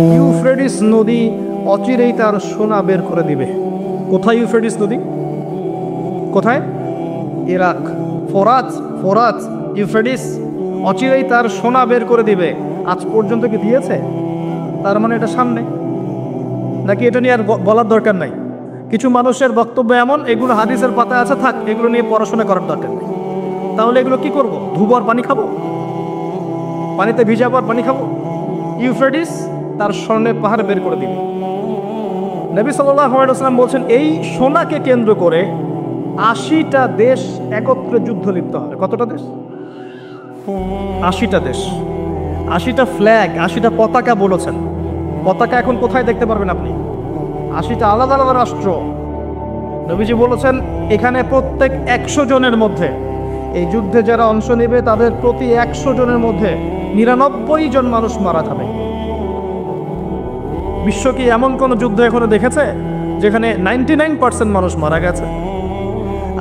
Euphrates নদী অচিরেই তার সোনা বের করে দিবে। কোথায় ইউফ্রেটিস নদী? কোথায়? ইরাক। ফোরাত, ফোরাত, ইউফ্রেটিস অচিরেই তার সোনা বের করে দিবে। আজ পর্যন্ত কি দিয়েছে? তার মানে এটা সামনে, নাকি এটা নিয়ে আর বলার দরকার নাই? কিছু মানুষের বক্তব্য এমন, এগুলো হাদিসের পাতা আছে, থাক, এগুলো নিয়ে পড়াশোনা করার দরকার নেই। তাহলে এগুলো কি করব? ধুবর পানি খাবো? পানিতে ভিজাবার পানি খাবো? ইউফ্রেটিস তার স্বর্ণের পাহাড় বের করে দিবে। নবী সাল্লাল্লাহু আলাইহি ওয়াসাল্লাম বলছেন, এই সোনাকে কেন্দ্র করে 80টা দেশ একত্রে যুদ্ধ লিপ্ত হবে। কতটা দেশ? 80টা দেশ, 80টা ফ্ল্যাগ, 80টা পতাকা বলেছেন। পতাকা এখন কোথায় দেখতে পারবেন আপনি? 80টা আলাদা আলাদা রাষ্ট্র। নবীজি বলেছেন, এখানে প্রত্যেক 100 জনের মধ্যে, এই যুদ্ধে যারা অংশ নেবে তাদের প্রতি 100 জনের মধ্যে 99 জন মানুষ মারা যাবে। বিশ্ব কি এমন কোন যুদ্ধ এখনো দেখেছে যেখানে 99% মানুষ মারা গেছে?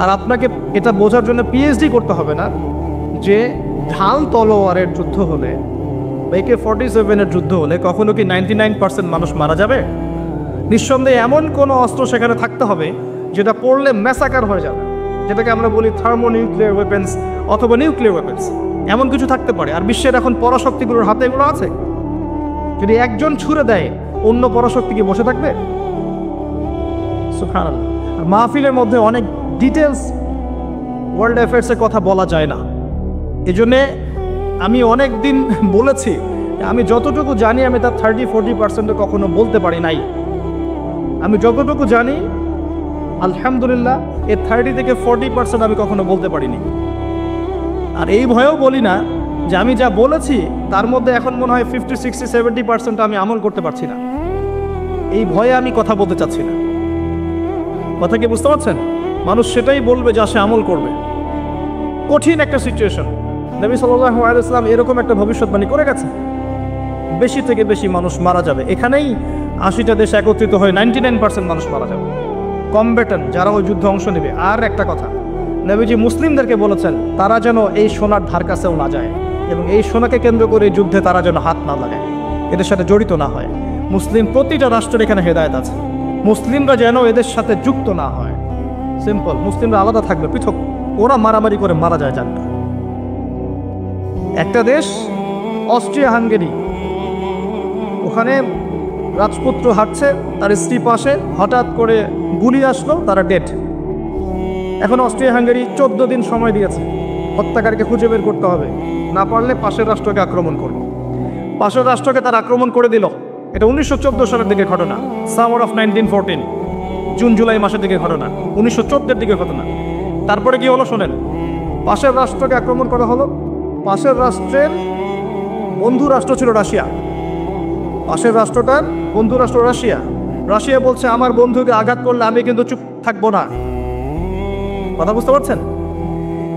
আর আপনাকে এটা বোঝার জন্য পিএইচডি করতে হবে না যে ঢাল তলোয়ারের যুদ্ধ হলে, AK-47 এর যুদ্ধ হলে কখনো কি 99% মানুষ মারা যাবে? নিঃসন্দেহে এমন কোনো অস্ত্র সেখানে থাকতে হবে যেটা পড়লে ম্যাসাকার হয়ে যাবে, যেটাকে আমরা বলি থার্মোনিউক্লিয়ার ওয়েপেন্স অথবা নিউক্লিয়ার ওয়েপেন্স। এমন কিছু থাকতে পারে। আর বিশ্বের এখন পরাশক্তিগুলোর হাতে এগুলো আছে। যদি একজন ছুড়ে দেয়, অন্য পরাশক্তি কি বসে থাকবে? সুবহানাল্লাহ। আর মাহফিলের মধ্যে অনেক ডিটেলস ওয়ার্ল্ড অ্যাফেয়ার্সের কথা বলা যায় না। এজন্যে আমি অনেক দিন বলেছি, আমি যতটুকু জানি আমি তার 30-40% কখনো বলতে পারি নাই। আমি যতটুকু জানি আলহামদুলিল্লাহ এর 30 থেকে 40% আমি কখনো বলতে পারিনি। আর এই ভয়েও বলি না যে আমি যা বলেছি তার মধ্যে এখন মনে হয় 50-60-70% আমি আমল করতে পারছি না। এই ভয়ে আমি কথা বলতে চাচ্ছি না। কথা কি বুঝতে পারছেন? মানুষ সেটাই বলবে যা সে আমল করবে। কঠিন একটা সিচুয়েশন। নবী সাল্লাল্লাহু আলাইহি ওয়াসাল্লাম এরকম একটা ভবিষ্যৎবাণী করে গেছে, বেশি থেকে বেশি মানুষ মারা যাবে। এখানেই 80টা দেশ একত্রিত হয়ে 99% মানুষ মারা যাবে, কমব্যাটেন্ট যারা ওই যুদ্ধে অংশ নেবে। আর একটা কথা, নবীজি মুসলিমদেরকে বলেছেন তারা যেন এই সোনার ধার কাছেও না যায় এবং এই সোনাকে কেন্দ্র করে যুদ্ধে তারা যেন হাত না লাগায়, এদের সাথে জড়িত না হয়। মুসলিম প্রতিটা রাষ্ট্রের এখানে হেদায়েত আছে। মুসলিমরা যেন এদের সাথে যুক্ত না হয়। সিম্পল, মুসলিমরা আলাদা থাকবে, পৃথক। ওরা মারামারি করে মারা যায় জানবে। একটা দেশ অস্ট্রিয়া হাঙ্গেরি, ওখানে রাজপুত্র হাঁটছে, তার স্ত্রী পাশে, হঠাৎ করে গুলি আসলো, তারা ডেড। এখন অস্ট্রিয়া হাঙ্গেরি 14 দিন সময় দিয়েছে, হত্যাকারীকে খুঁজে বের করতে হবে, না পারলে পাশের রাষ্ট্রকে আক্রমণ করবে। পাশের রাষ্ট্রকে তারা আক্রমণ করে দিল। এটা 1914 সালের দিকে ঘটনা, সামার অফ 1914, জুন জুলাই মাসের দিকে ঘটনা, 1914 দিকে ঘটনা। তারপরে কি হলো শোনেন, পাশের রাষ্ট্রকে আক্রমণ করা হলো। পাশের রাষ্ট্রের বন্ধু রাষ্ট্র ছিল রাশিয়া। পাশের রাষ্ট্রটার বন্ধু রাষ্ট্র রাশিয়া। রাশিয়া বলছে আমার বন্ধুকে আঘাত করলে আমি কিন্তু চুপ থাকবো না। কথা বুঝতে পারছেন?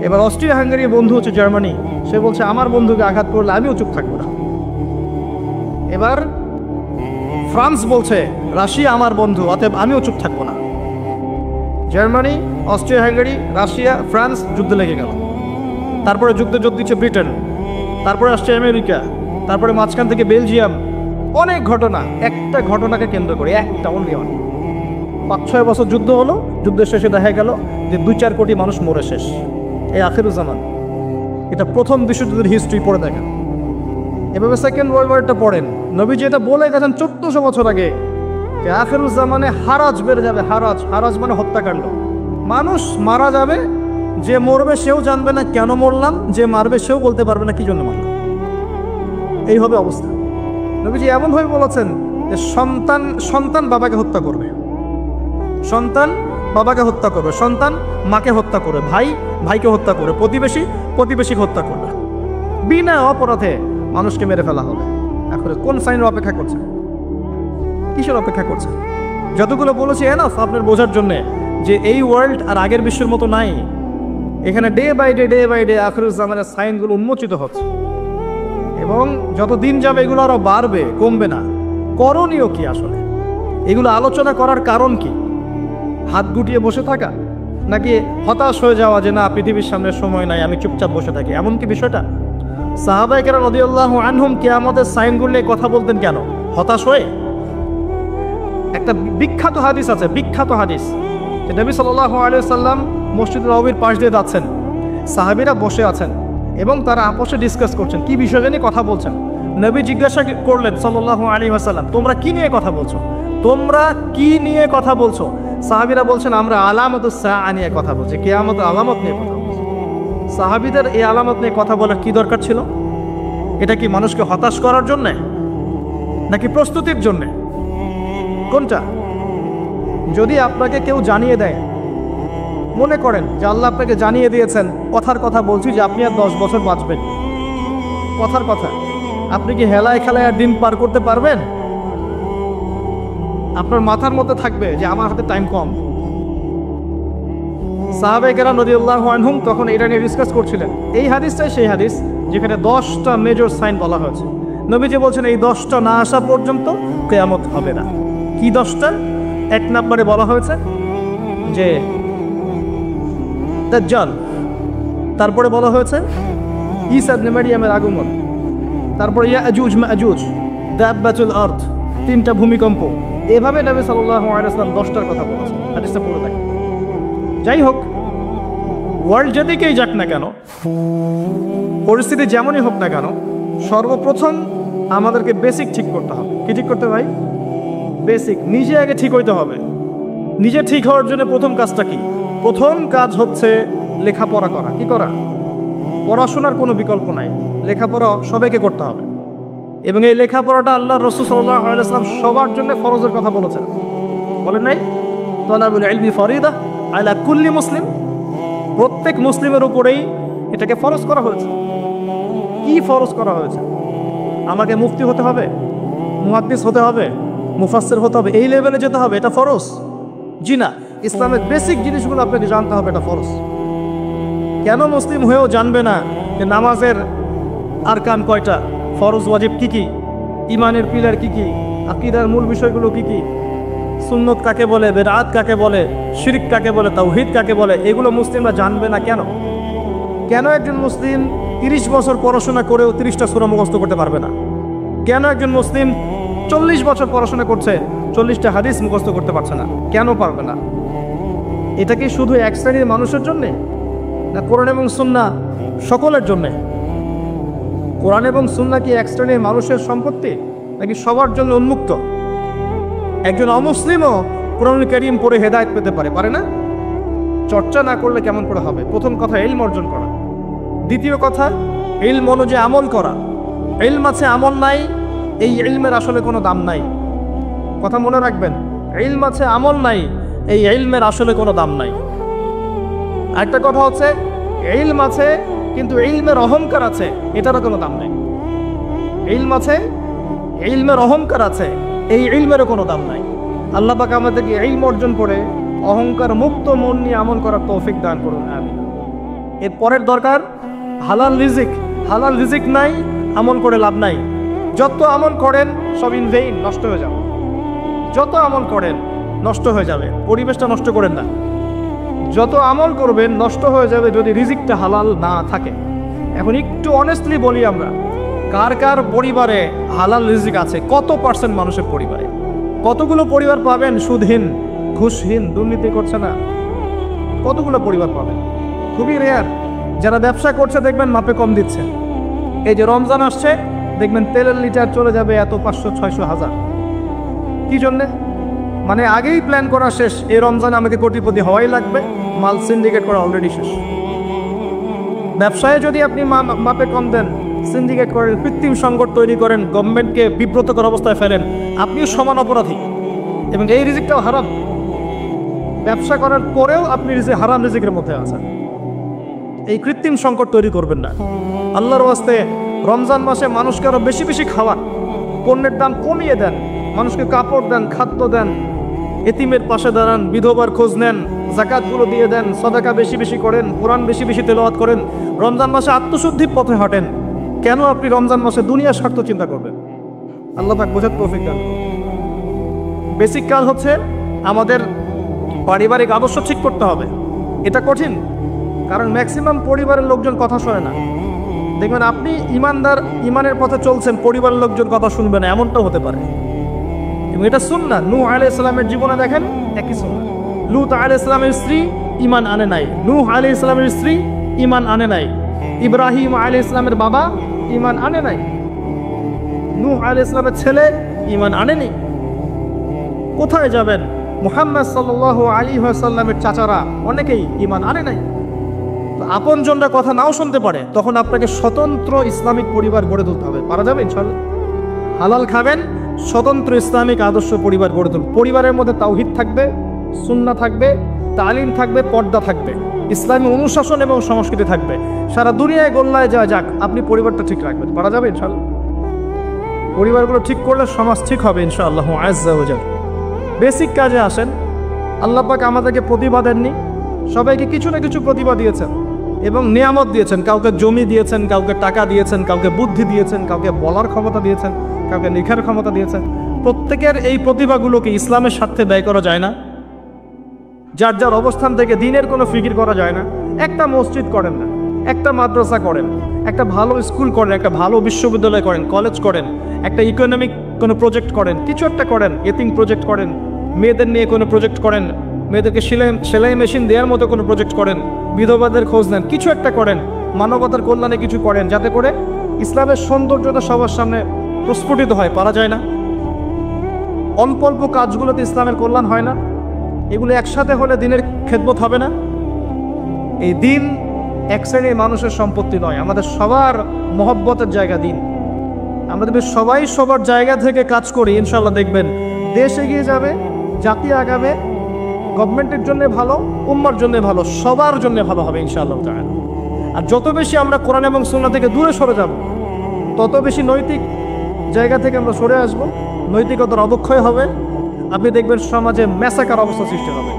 এবার অস্ট্রিয়া হাঙ্গেরির বন্ধু হচ্ছে জার্মানি, সে বলছে আমার বন্ধুকে আঘাত করলে আমিও চুপ থাকবো না। এবার ফ্রান্স বলছে রাশিয়া আমার বন্ধু, অতএব আমিও চুপ থাকবো না। Germany, Austria Hungary, Russia, France যুদ্ধ লেগে গেল। তারপরে যুদ্ধে যোগ দিচ্ছে ব্রিটেন, তারপরে আসছে আমেরিকা, তারপরে মাঝখান থেকে বেলজিয়াম। অনেক ঘটনা, একটা ঘটনাকে কেন্দ্র করে, একটা অনলি ওয়ান। 5-6 বছর যুদ্ধ হলো, যুদ্ধের শেষে দেখা গেল যে 2-4 কোটি মানুষ মরে শেষ। এই আখিরুজ্জামান। এটা প্রথম বিশ্বযুদ্ধের হিস্ট্রি পড়ে দেখেন। এভাবে সেকেন্ড ওয়ার্ল্ড ওয়ারটা পড়েন। নবীজি এটা বলে গেছেন 1400 বছর আগে যে আখিরুজ্জামানে হারাজ বেড়ে যাবে। হারাজ, হারাজ মানে হত্যাকাণ্ড। মানুষ মারা যাবে, যে মরবে সেও জানবে না কেন মরলাম, যে মারবে সেও বলতে পারবে না কি জন্য মারলাম। এই হবে অবস্থা। নবীজি এমনভাবে বলেছেন যে সন্তান বাবাকে হত্যা করবে, সন্তান বাবাকে হত্যা করবে, সন্তান মাকে হত্যা করবে, ভাই ভাইকে হত্যা করবে, প্রতিবেশীকে হত্যা করবে। বিনা অপরাধে মানুষকে মেরে ফেলা হবে। এখন কোন সাইনের অপেক্ষা করছে? কিসের অপেক্ষা করছে? যতগুলো বলেছি এনাফ আপনার বোঝার জন্যে যে এই ওয়ার্ল্ড আর আগের বিশ্বের মতো নাই। এখানে ডে বাই ডে আখিরুজ্জামানের সাইনগুলো উন্মোচিত হচ্ছে এবং যত দিন যাবে এগুলো আরো বাড়বে, কমবে না। করণীয় কি আসলে? এগুলো আলোচনা করার কারণ কি? হাত গুটিয়ে বসে থাকা, নাকি হতাশ হয়ে যাওয়া যে না পৃথিবীর সামনে সময় নাই, আমি চুপচাপ বসে থাকি, এমন কি বিষয়টা? সাহাবায়ে কেরাম রাদিয়াল্লাহু আনহুম কিয়ামতের সাইনগুলো নিয়ে কথা বলতেন কেন? হতাশ হয়ে? একটা বিখ্যাত হাদিস আছে, বিখ্যাত হাদিস, যে নবী সাল্লাল্লাহু আলাইহি ওয়াসাল্লাম মসজিদ নববীর পাশ দিয়ে যাচ্ছেন, সাহাবীরা বসে আছেন এবং তারা আপোষে ডিসকাস করছেন, কি বিষয় নিয়ে কথা বলছেন। নবী জিজ্ঞাসা করলেন সাল্লাল্লাহু আলাইহি ওয়াসাল্লাম, তোমরা কি নিয়ে কথা বলছো? তোমরা কি নিয়ে কথা বলছো? সাহাবীরা বলছেন, আমরা আলামাতুস সাআ নিয়ে কথা বলছি, কিয়ামতের আলামত নিয়ে কথা বলছি। সাহাবীদের এই আলামত নিয়ে কথা বলার কি দরকার ছিল? এটা কি মানুষকে হতাশ করার জন্যে নাকি প্রস্তুতির জন্যে? কোনটা? যদি আপনাকে কেউ জানিয়ে দেয়, মনে করেন যে আল্লাহ আপনাকে জানিয়ে দিয়েছেন, কথার কথা বলছি যে আপনি আর 10 বছর বাঁচবেন, কথার কথা, আপনি কি হেলায় খেলায় আর দিন পার করতে পারবেন? আপনার মাথার মধ্যে থাকবে যে আমার হাতে টাইম কম। সাহাবায়ে কেরাম রাদিয়াল্লাহু আনহুম তখন এটা নিয়ে ডিসকাস করছিলেন। এই হাদিসটাই সেই হাদিস যেখানে 10টা মেজর সাইন বলা হয়েছে। নবীজি বলছেন এই 10টা না আসা পর্যন্ত কিয়ামত হবে না। কি 10টা? 1 নম্বরে বলা হয়েছে যে দাজ্জাল, তারপরে বলা হয়েছে ঈসা ইবনে মারইয়ামের আগমন, তারপরে ইয়াজুজ মাজুজ, দাব্বাতুল আরদ, 3টা ভূমিকম্প। এভাবে নবী সাল্লাল্লাহু আলাইহি ওয়াসাল্লাম 10টার কথা বলেছেন, হাদিসটা পড়ে দেখেন। যাই হোক, ওয়ার্ল্ড যেদিকেই যাক না কেন, পরিস্থিতি যেমনই হোক না কেন, সর্বপ্রথম আমাদেরকে বেসিক ঠিক করতে হবে। কি ঠিক করতে ভাই? বেসিক। নিজে আগে ঠিক হইতে হবে। নিজে ঠিক হওয়ার জন্য প্রথম কাজটা কি? প্রথম কাজ হচ্ছে লেখাপড়া করা। কি করা? পড়াশোনার কোনো বিকল্প নাই, লেখাপড়া সবাইকে করতে হবে। এবং এই লেখাপড়াটা আল্লাহ রাসূল সাল্লাল্লাহু আলাইহি ওয়াসাল্লাম সবার জন্য ফরজের কথা বলেছেন, বলেন নাই? তালাবুল ইলমি ফরিদা আলা কুল্লি মুসলিম, প্রত্যেক মুসলিমের উপরেই এটাকে ফরজ করা হয়েছে। কি ফরজ করা হয়েছে? আমাকে মুফতি হতে হবে, মুহাদ্দিস হতে হবে, মুফাসসির হতে হবে, এই লেভেলে যেতে হবে, এটা ফরজ? জি না, ইসলামের বেসিক জিনিসগুলো আপনাকে জানতে হবে, এটা ফরজ। কেন মুসলিম হয়েও জানবে না যে নামাজের আরকান কয়টা, ফরজ ওয়াজিব কি কি, ইমানের পিলার কি কি, আকীদার মূল বিষয়গুলো কি কি, সুন্নত কাকে বলে, বেদাত কাকে বলে, শিরক কাকে বলে, তাওহীদ কাকে বলে, এগুলো মুসলিমরা জানবে না কেন? কেন একজন মুসলিম 30 বছর পড়াশোনা করেও 30টা সূরা মুখস্থ করতে পারবে না? কেন একজন মুসলিম 40 বছর পড়াশোনা করছে 40টা হাদিস মুখস্থ করতে পারছে না? কেন পারবে না? এটা কি শুধু এক শ্রেণীর মানুষের জন্যে, না কোরআন এবং সুন্নাহ সকলের জন্যে? কোরআন এবং সুন্নাহ কি এক শ্রেণীর মানুষের সম্পত্তি, নাকি সবার জন্য উন্মুক্ত? একজন অমুসলিমও কোরআনুল কারীম পড়ে হেদায়েত পেতে পারে, পারে না? চর্চা না করলে কেমন করে হবে? প্রথম কথা ইলম অর্জন করা। দ্বিতীয় কথা ইলম অনুযায়ী আমল করা। ইলম আছে, আমল নাই, এই ইলমের আসলে কোনো দাম নাই। কথা মনে রাখবেন, ইলম আছে, আমল নাই, এই ইলমের আসলে কোনো দাম নাই। আরেকটা কথা হচ্ছে ইলম আছে কিন্তু ইলমের অহংকার আছে, এটারও কোনো দাম নেই। ইলম আছে, ইলমের অহংকার আছে, এই ইলমেরও কোনো দাম নাই। আল্লাহ পাক আমাদেরকে ইলম অর্জন করে অহংকার মুক্ত মন নিয়ে আমল করার তৌফিক দান করুন, আমিন। এর পরের দরকার হালাল রিজিক। হালাল রিজিক নাই, আমল করে লাভ নাই। যত আমল করেন সব ইন ভেইন, নষ্ট হয়ে যাবে। যত আমল করেন নষ্ট হয়ে যাবে, পরিবেশটা নষ্ট করেন না। যত আমল করবেন নষ্ট হয়ে যাবে যদি রিজিকটা হালাল না থাকে। এখন একটু অনেস্টলি বলি, আমরা কার কার পরিবারে হালাল রিজিক আছে? কত পার্সেন্ট মানুষের পরিবারে? কতগুলো পরিবার পাবেন সুদহীন, ঘুষহীন, দুর্নীতি করছে না? কতগুলো পরিবার পাবেন? খুবই রেয়ার। যারা ব্যবসা করছে দেখবেন মাপে কম দিচ্ছে। এই যে রমজান আসছে, দেখবেন তেলের লিটার চলে যাবে এত, 500, 600, 1000। কি জন্যে? মানে আগেই প্ল্যান করা শেষ, এই রমজানে আমাকে কোটিপতি হওয়াই লাগবে, মাল সিন্ডিকেট করা অলরেডি শেষ। ব্যবসায় যদি আপনি মাপে কম দেন, সিন্ডিকেট করেন, কৃত্রিম সংকট তৈরি করেন, গভর্নমেন্টকে বিব্রতকর অবস্থায় ফেলেন, আপনিও সমান অপরাধী এবং এই রিজিকটাও হারাম। ব্যবসা করার পরেও আপনি হারাম রিজিকের মধ্যে আছেন। এই কৃত্রিম সংকট তৈরি করবেন না। আল্লাহর ওয়াস্তে রমজান মাসে মানুষকে আরো বেশি বেশি খাওয়ান, পণ্যের দাম কমিয়ে দেন, মানুষকে কাপড় দেন, খাদ্য দেন, এতিমের পাশে দাঁড়ান, বিধবার খোঁজ নেন, যাকাতগুলো দিয়ে দেন, সাদাকা বেশি বেশি করেন, কোরআন বেশি বেশি তেলাওয়াত করেন। রমজান মাসে আত্মশুদ্ধির পথে হাঁটেন। কেন আপনি রমজান মাসে দুনিয়ার স্বার্থ চিন্তা করবেন? আল্লাহ পাক বোঝার তৌফিক দান করুন। বেসিক কাজ হচ্ছে আমাদের পারিবারিক আদর্শ ঠিক করতে হবে। এটা কঠিন, কারণ ম্যাক্সিমাম পরিবারের লোকজন কথা শোনে না। দেখবেন আপনি ইমানদার, ইমানের পথে চলছেন, পরিবারের লোকজন কথা শুনবে না, এমনটাও হতে পারে। এবং এটা সুন্নাহ। নূহ আলাইহিস সালামের জীবনে দেখেন একই সুন্নাহ। লূত আলাইহিস সালামের স্ত্রী ঈমান আনে নাই, নূহ আলাইহিস সালামের স্ত্রী ঈমান আনে নাই, ইব্রাহিম আলাইহিস সালামের বাবা ঈমান আনে নাই, নূহ আলাইহিস সালামের ছেলে ঈমান আনেনি। কোথায় যাবেন? মুহাম্মদ সাল্লাল্লাহু আলাইহি ওয়াসাল্লামের চাচারা অনেকেই ঈমান আনে নাই। আপনজনরা কথা নাও শুনতে পারে, তখন আপনাকে স্বতন্ত্র ইসলামিক পরিবার গড়ে তুলতে হবে। পারা যাবে ইনশাআল্লাহ? হালাল খাবেন, স্বতন্ত্র ইসলামিক আদর্শ পরিবার গড়ে তুলবেন। পরিবারের মধ্যে তাওহীদ থাকবে, সুন্নাহ থাকবে, তালিম থাকবে, পর্দা থাকবে, ইসলামী অনুশাসন এবং সংস্কৃতি থাকবে। সারা দুনিয়ায় গোল্লায় যা যাক, আপনি পরিবারটা ঠিক রাখবেন। পারা যাবে ইনশাআল্লাহ? পরিবারগুলো ঠিক করলে সমাজ ঠিক হবে ইনশাআল্লাহ আজ্জা ওয়া জাল। বেসিক কাজে আসেন। আল্লাহ পাক আমাদেরকে প্রতিভা দেননি, সবাইকে কিছু না কিছু প্রতিভা দিয়েছেন এবং নিয়ামত দিয়েছেন। কাউকে জমি দিয়েছেন, কাউকে টাকা দিয়েছেন, কাউকে বুদ্ধি দিয়েছেন, কাউকে বলার ক্ষমতা দিয়েছেন, কাউকে লেখার ক্ষমতা দিয়েছেন। প্রত্যেকের এই প্রতিভাগুলোকে ইসলামের স্বার্থে ব্যয় করা যায় না? যার যার অবস্থান থেকে দিনের কোনো ফিকির করা যায় না? একটা মসজিদ করেন না, একটা মাদ্রাসা করেন, একটা ভালো স্কুল করেন, একটা ভালো বিশ্ববিদ্যালয় করেন, কলেজ করেন, একটা ইকোনমিক কোনো প্রজেক্ট করেন, কিছু একটা করেন, এতিম প্রজেক্ট করেন, মেয়েদের নিয়ে কোনো প্রজেক্ট করেন, মেয়েদেরকে সেলাই মেশিন দেওয়ার মতো কোনো প্রজেক্ট করেন, বিধবাদের খোঁজ নেন, কিছু একটা করেন, মানবতার কল্যাণে কিছু করেন, যাতে করে ইসলামের সৌন্দর্যতা সবার সামনে প্রস্ফুটিত হয়। পারা যায় না? অল্প অল্প কাজগুলোতে ইসলামের কল্যাণ হয় না? এগুলো একসাথে হলে দিনের খেদমত হবে না? এই দিন এক শ্রেণীর মানুষের সম্পত্তি নয়, আমাদের সবার মহব্বতের জায়গা দিন। আমরা যদি সবাই সবার জায়গা থেকে কাজ করি, ইনশাল্লাহ দেখবেন দেশ এগিয়ে যাবে, জাতি আগাবে, গভর্নমেন্টের জন্য ভালো, উম্মার জন্য ভালো, সবার জন্য ভালো হবে ইনশাআল্লাহ তাআলা। আর যত বেশি আমরা কোরআন এবং সুন্নাহ থেকে দূরে সরে যাব, তত বেশি নৈতিক জায়গা থেকে আমরা সরে আসব, নৈতিকতার অবক্ষয় হবে। আপনি দেখবেন সমাজে ম্যাসাকার অবস্থা সৃষ্টি হবে,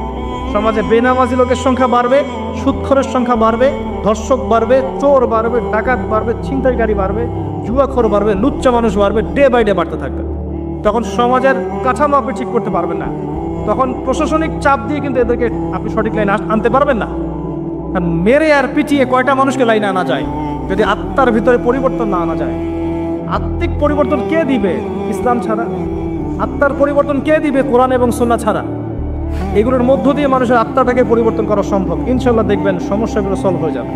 সমাজে বেনামাজি লোকের সংখ্যা বাড়বে, সুদখোরের সংখ্যা বাড়বে, ধর্ষক বাড়বে, চোর বাড়বে, ডাকাত বাড়বে, ছিনতাইকারী বাড়বে, জুয়াখোর বাড়বে, লুচ্চা মানুষ বাড়বে, ডে বাই ডে বাড়তে থাকবে। তখন সমাজের কাঠামো আপনি ঠিক করতে পারবেন না, তখন প্রশাসনিক চাপ দিয়ে কিন্তু এদেরকে আপনি সঠিক লাইনে আনতে পারবেন না। কারণ মেরে আর পিটিয়ে কয়টা মানুষকে লাইনে আনা যায় যদি আত্মার ভিতরে পরিবর্তন না আনা যায়? আত্মিক পরিবর্তন কে দিবে ইসলাম ছাড়া? আত্মার পরিবর্তন কে দিবে কোরআন এবং সুন্নাহ ছাড়া? এগুলোর মধ্য দিয়ে মানুষের আত্মাটাকে পরিবর্তন করা সম্ভব। ইনশাল্লাহ দেখবেন সমস্যাগুলো সলভ হয়ে যাবে।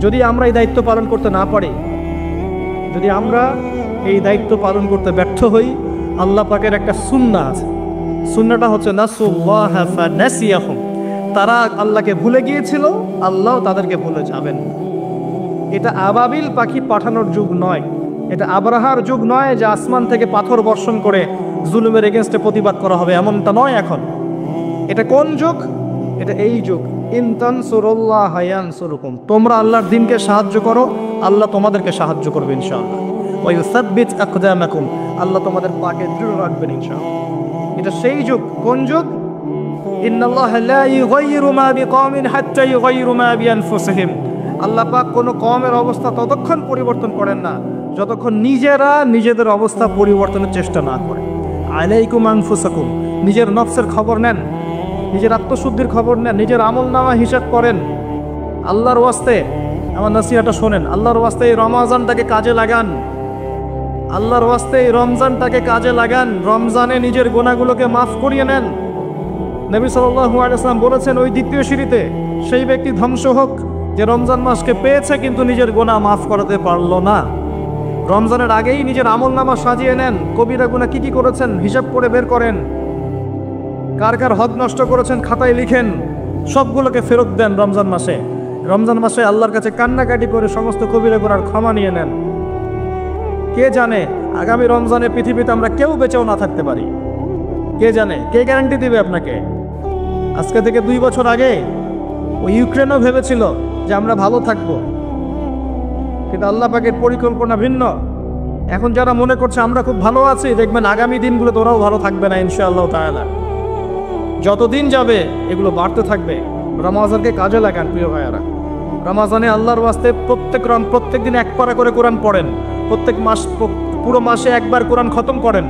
যদি আমরা এই দায়িত্ব পালন করতে না পারি, যদি আমরা এই দায়িত্ব পালন করতে ব্যর্থ হই, আল্লাহ পাকের একটা সুন্নাহ আছে, সুন্নাহটা হচ্ছে নাসুল্লাহ ফানাসিয়াহুম। তারা আল্লাহকে ভুলে গিয়েছিল, আল্লাহ তাদেরকে ভুলে যাবেন। এটা আবাবিল পাখি পাঠানোর যুগ নয়, এটা আবরাহার যুগ নয় যে আসমান থেকে পাথর বর্ষণ করে জুলুমের এগেনস্টে প্রতিবাদ করা হবে, এমনটা নয় এখন। এটা কোন যুগ? এটা এই যুগ। ইন তানসুরুল্লাহ ইয়ানসুরকুম, তোমরা আল্লাহর দ্বীনকে সাহায্য করো, আল্লাহ তোমাদেরকে সাহায্য করবে ইনশাআল্লাহ। ওয়া ইউসাব্বিত আকদামাকুম, আল্লাহ তোমাদের পাকে দৃঢ় রাখবেন ইনশাআল্লাহ। এটা সেই যুগ। কোন যুগ? ইন্নাল্লাহা লা ইউগাইয়িরু মা বিকওমিন হাত্তা ইউগাইয়িরু মা বিআনফুসিহিম। আল্লাহ পাক কোনো কওমের অবস্থা ততক্ষণ পরিবর্তন করেন না যতক্ষণ নিজেরা নিজেদের অবস্থা পরিবর্তনের চেষ্টা না করে। আলাইকুম আনফুসাকুম, নিজের নফসের খবর নেন, নিজের আত্মশুদ্ধির খবর নেন, নিজের আমলনামা হিসাব করেন। আল্লাহর ওয়াস্তে আমার নসিহাতটা শোনেন, আল্লাহর ওয়াস্তে এই রমজানটাকে কাজে লাগান, আল্লাহর ওয়াস্তে এই রমজানটাকে কাজে লাগান। রমজানে নিজের গুনাহগুলোকে মাফ করিয়ে নেন। নবী সাল্লাল্লাহু আলাইহি ওয়াসাল্লাম বলেছেন, ওই দ্বিতীয় সিঁড়িতে সেই ব্যক্তি ধ্বংস হোক যে রমজান মাসকে পেয়েছে কিন্তু নিজের গুনাহ মাফ করাতে পারল না। রমজানের আগেই নিজের আমলনামা সাজিয়ে নেন, কবিরা গুনাহ কি কি করেছেন হিসাব করে বের করেন, কার কার হক নষ্ট করেছেন খাতায় লিখেন, সবগুলোকে ফেরত দেন রমজান মাসে। রমজান মাসে আল্লাহর কাছে কান্নাকাটি করে সমস্ত কবিরা গুনার ক্ষমা নিয়ে নেন। কে জানে আগামী রমজানে পৃথিবীতে আমরা কেউ বেঁচেও না থাকতে পারি, কে জানে? কে গ্যারান্টি দিবে আপনাকে? আজকে থেকে 2 বছর আগে ওই ইউক্রেনও ভেবেছিল যে আমরা ভালো থাকবো, কিন্তু আল্লাহ পাকের পরিকল্পনা ভিন্ন। এখন যারা মনে করছে আমরা খুব ভালো আছি, দেখবেন আগামী দিনগুলো তোরাও ভালো থাকবে না ইনশাআল্লাহ তাআলা। যতদিন যাবে এগুলো বাড়তে থাকবে। রমজানকে কাজে লাগান প্রিয় ভাইয়ারা। রমজানে আল্লাহর ওয়াস্তে প্রত্যেক দিন 1 পারা করে কোরআন পড়েন, প্রত্যেক মাস পুরো মাসে 1 বার কোরআন খতম করেন,